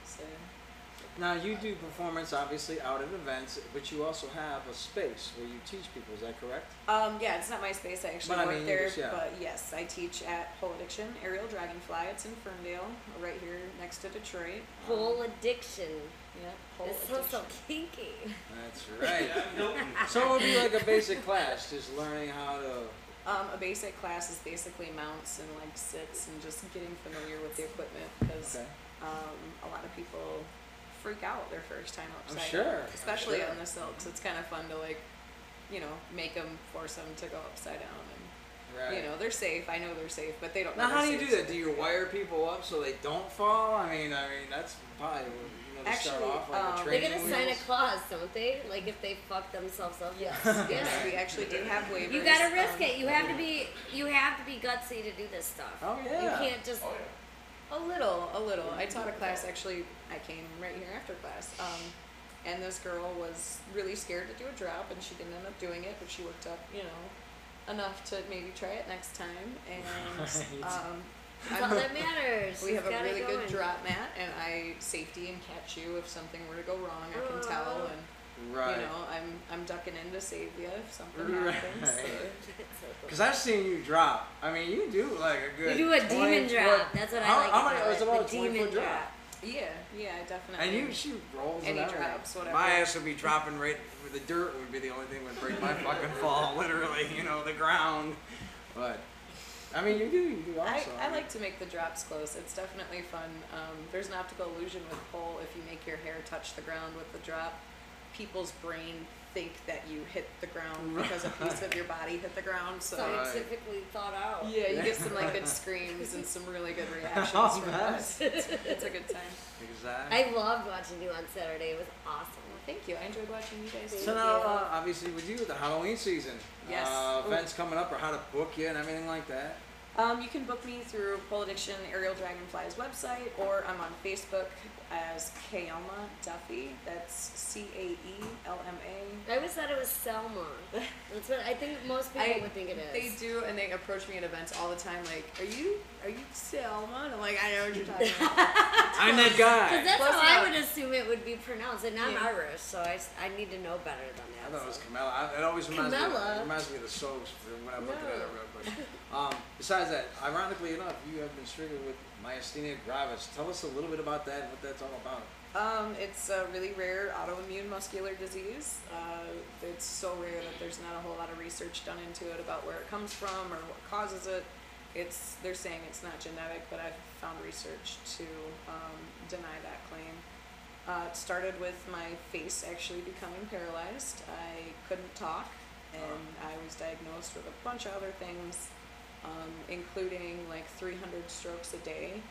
Speaker 13: So.
Speaker 1: Now you do performance obviously out at events, but you also have a space where you teach people, is that correct?
Speaker 13: Yeah, it's not my space, I actually work there, but yes, I teach at Pole Addiction, Aerial Dragonfly. It's in Ferndale, right here next to Detroit.
Speaker 6: Pole Addiction.
Speaker 13: Yeah, Pole
Speaker 6: It
Speaker 13: Addiction.
Speaker 6: sounds so kinky.
Speaker 1: That's right. So it would be like a basic class, just learning how to...
Speaker 13: A basic class is basically mounts and like sits and just getting familiar with the equipment, because a lot of people freak out their first time upside down, especially on the silks. It's kind of fun to like, you know, force them to go upside down, and you know, they're safe. I know they're safe, but they don't know.
Speaker 1: Now, how do you do that? Do you wire people up so they don't fall? I mean, that's probably, you know, to start off like a training.
Speaker 6: They get a sign of clause, don't they? Like if they fuck themselves up.
Speaker 13: Yes, yes, we actually do have waivers.
Speaker 6: You gotta risk it. You have to be gutsy to do this stuff.
Speaker 1: Oh yeah.
Speaker 6: You can't just.
Speaker 13: A little. I taught a class, actually, I came right here after class, and this girl was really scared to do a drop, and she didn't end up doing it, but she worked up, you know, enough to maybe try it next time, and
Speaker 6: that's all that matters.
Speaker 13: We have a really good drop mat, and I safety and catch you if something were to go wrong, I can tell, and you know, I'm ducking in to save you if something happens.
Speaker 1: Because I've seen you drop. I mean, you do like a good.
Speaker 6: You do a demon drop. That's what I like.
Speaker 1: How many? It's about a
Speaker 6: demon drop.
Speaker 13: Yeah, definitely.
Speaker 1: And she rolls
Speaker 13: any
Speaker 1: and
Speaker 13: drops, whatever.
Speaker 1: My ass would be dropping right. The dirt would be the only thing that would break my fucking fall. Literally, you know, the ground. But I mean, you do also.
Speaker 13: I like to make the drops close. It's definitely fun. There's an optical illusion with pole. If you make your hair touch the ground with the drop, people's brain think that you hit the ground because a piece of your body hit the ground. So
Speaker 6: scientifically thought out.
Speaker 13: Yeah, you get some like good screams and some really good reactions from us. It's a good time.
Speaker 1: Exactly.
Speaker 6: I loved watching you on Saturday. It was awesome.
Speaker 13: Well, thank you. I enjoyed watching you guys too.
Speaker 1: So now, obviously, with you, the Halloween season,
Speaker 13: yes,
Speaker 1: events coming up, or how to book you and everything like that.
Speaker 13: You can book me through Pole Addiction Aerial Dragonfly's website, or I'm on Facebook as Kaelma Duffy. That's CAELMA.
Speaker 6: I always thought it was Selma. That's what I think most people would think it is.
Speaker 13: They do, and they approach me at events all the time, like, "Are you Selma?" And I'm like, "I know what you're talking about."
Speaker 1: I'm that guy.
Speaker 6: Because that's how I would assume it would be pronounced, and I'm Irish, so I need to know better than that.
Speaker 1: I thought it was Camilla. It always reminds me of the soaps when I'm looking at it real quick. Besides that, ironically enough, you have been stricken with myasthenia gravis. Tell us a little bit about that and what that's all about.
Speaker 13: It's a really rare autoimmune muscular disease. It's so rare that there's not a whole lot of research done into it about where it comes from or what causes it. They're saying it's not genetic, but I've found research to deny that claim. It started with my face actually becoming paralyzed. I couldn't talk, and I was diagnosed with a bunch of other things, including like 300 strokes a day,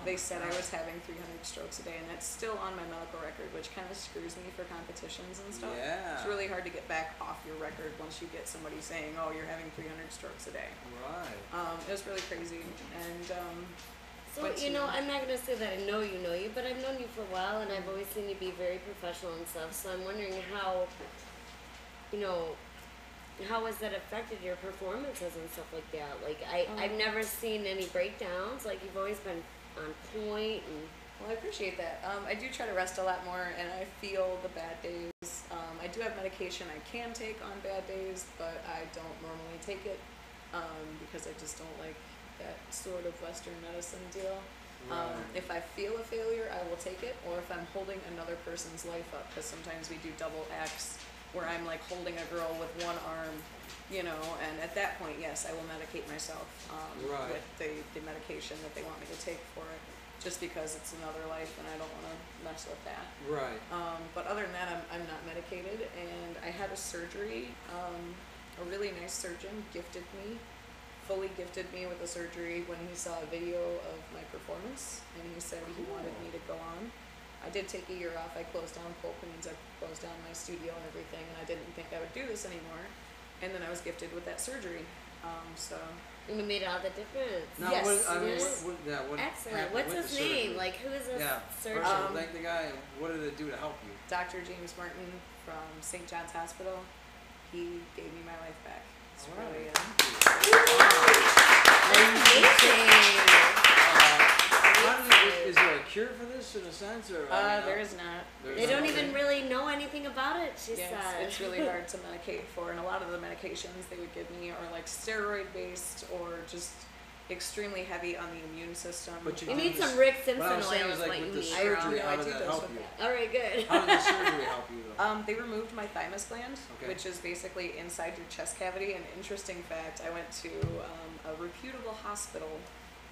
Speaker 13: They said I was having 300 strokes a day, and that's still on my medical record, which kind of screws me for competitions and stuff.
Speaker 1: Yeah.
Speaker 13: It's really hard to get back off your record once you get somebody saying, oh, you're having 300 strokes a day.
Speaker 1: Right.
Speaker 13: It was really crazy. And
Speaker 6: so, you know, I'm not going to say that I know you, but I've known you for a while, and I've always seen you be very professional and stuff, so I'm wondering how, you know, how has that affected your performances and stuff like that? Like, I've never seen any breakdowns. Like, you've always been on point. And
Speaker 13: well, I appreciate that. I do try to rest a lot more, and I feel the bad days. I do have medication I can take on bad days, but I don't normally take it because I just don't like that sort of Western medicine deal.
Speaker 1: Right.
Speaker 13: If I feel a failure, I will take it, or if I'm holding another person's life up, because sometimes we do double acts where I'm like holding a girl with one arm, you know, and at that point, yes, I will medicate myself
Speaker 1: Right.
Speaker 13: with the medication that they want me to take for it, just because it's another life and I don't want to mess with that.
Speaker 1: Right.
Speaker 13: But other than that, I'm not medicated, and I had a surgery. A really nice surgeon fully gifted me with a surgery when he saw a video of my performance, and he said he wanted me to go on. I did take a year off. I closed down Polk Queens, I closed down my studio and everything, and I didn't think I would do this anymore. And then I was gifted with that surgery. So.
Speaker 6: And it made all the difference.
Speaker 1: Now,
Speaker 13: yes.
Speaker 1: What
Speaker 6: Excellent. What's his name? Like, who is this surgeon?
Speaker 1: Like the guy, what did it do to help you?
Speaker 13: Dr. James Martin from St. John's Hospital. He gave me my life back. It's really
Speaker 1: Is there a cure for this in a sense, or
Speaker 13: there is not.
Speaker 6: They don't even really know anything about it. She said
Speaker 13: it's really hard to medicate for, and a lot of the medications they would give me are like steroid based or just extremely heavy on the immune system.
Speaker 6: But you need some Rick Simpson oil.
Speaker 1: Is like with the surgery, how did that help you?
Speaker 6: All right, good.
Speaker 1: How did the surgery help you though?
Speaker 13: They removed my thymus gland, which is basically inside your chest cavity. An interesting fact: I went to a reputable hospital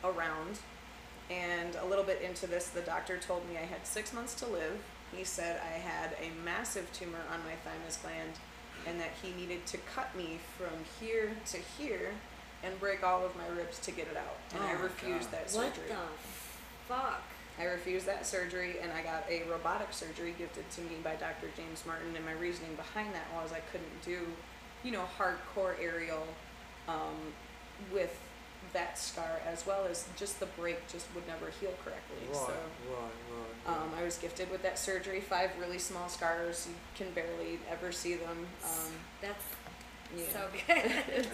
Speaker 13: around. And a little bit into this, the doctor told me I had 6 months to live. He said I had a massive tumor on my thymus gland and that he needed to cut me from here to here and break all of my ribs to get it out. And I refused that surgery.
Speaker 6: What the fuck?
Speaker 13: I refused that surgery, and I got a robotic surgery gifted to me by Dr. James Martin, and my reasoning behind that was I couldn't do, you know, hardcore aerial with that scar, as well as just the break just would never heal correctly. I was gifted with that surgery, 5 really small scars. You can barely ever see them.
Speaker 6: That's so good.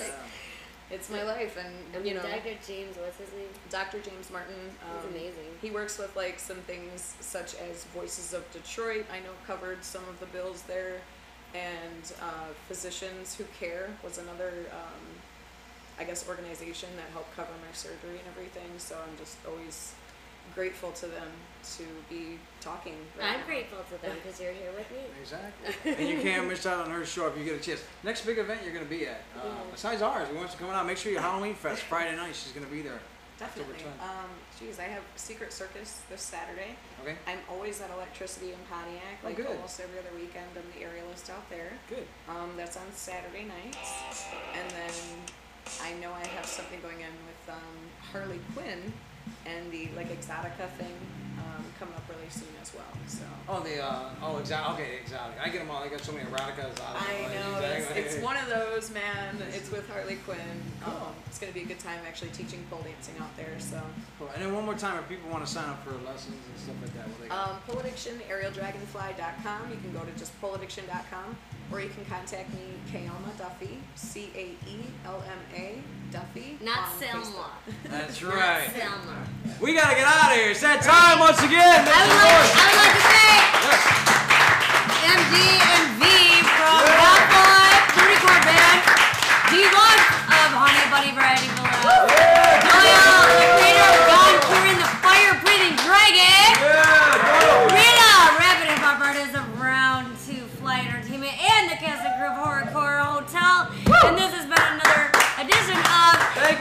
Speaker 13: It's my life, and you know,
Speaker 6: Dr. James, what's his name?
Speaker 13: Dr. James Martin.
Speaker 6: He's amazing.
Speaker 13: He works with like some things such as Voices of Detroit. I know covered some of the bills there, and Physicians Who Care was another. I guess organization that helped cover my surgery and everything, so I'm just always grateful to them to be talking.
Speaker 6: I'm grateful to them because you're here with me.
Speaker 1: Exactly. And you can't miss out on her show if you get a chance. Next big event you're going to be at, besides ours, we want you coming out. Make sure you HALLOWEENFEST Friday night. She's going to be there.
Speaker 13: Definitely. I have Secret Circus this Saturday.
Speaker 1: Okay.
Speaker 13: I'm always at Electricity in Pontiac, like almost every other weekend. I'm the aerialist out there.
Speaker 1: Good.
Speaker 13: That's on Saturday nights, and then I know I have something going on with Harley Quinn and the like Exotica thing coming up really soon as well. So. Exotic.
Speaker 1: I get them all. I got so many eroticas.
Speaker 13: I know. It's one of those, man. It's with Harley Quinn. It's going to be a good time actually teaching pole dancing out there. So.
Speaker 1: Cool. And then one more time, if people want to sign up for lessons and stuff like that, what they got?
Speaker 13: Pole Addiction, aerialdragonfly.com. You can go to just poleaddiction.com, or you can contact me, Caelma Duffy, Caelma Duffy.
Speaker 6: Not Selma.
Speaker 1: That's right.
Speaker 6: Not Selma.
Speaker 1: We got to get out of here. It's that time once again.
Speaker 6: I would like to thank MD and V from Haflife, Bootycore band, Dee Luxx of Honey Bunny Variety Below, Doyle, the creator of God Curing the Fire-Breathing Dragon, Reala, rapid hip-hop artist of Round 2 Flight Entertainment, and the cast and crew of Horrorcore Hotel. And this has been another edition of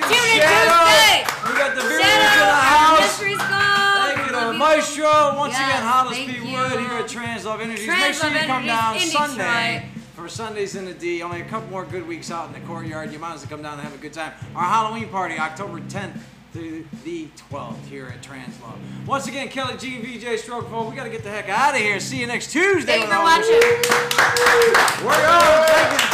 Speaker 6: Tune In Tuesday.
Speaker 1: We got the viewers in the house.
Speaker 6: Mystery Scope.
Speaker 1: Thank you to Maestro. Once again, Hollis P. Wood here at TransLove Energies. Make sure you come down Sunday for Sundays in the D. Only a couple more good weeks out in the courtyard. You might as well come down and have a good time. Our Halloween party, October 10th through the 12th here at TransLove. Once again, Kelley Jean VJ StrokeNfold. We got to get the heck out of here. See you next Tuesday.
Speaker 6: Thank you for watching.
Speaker 1: We're on. Thank you.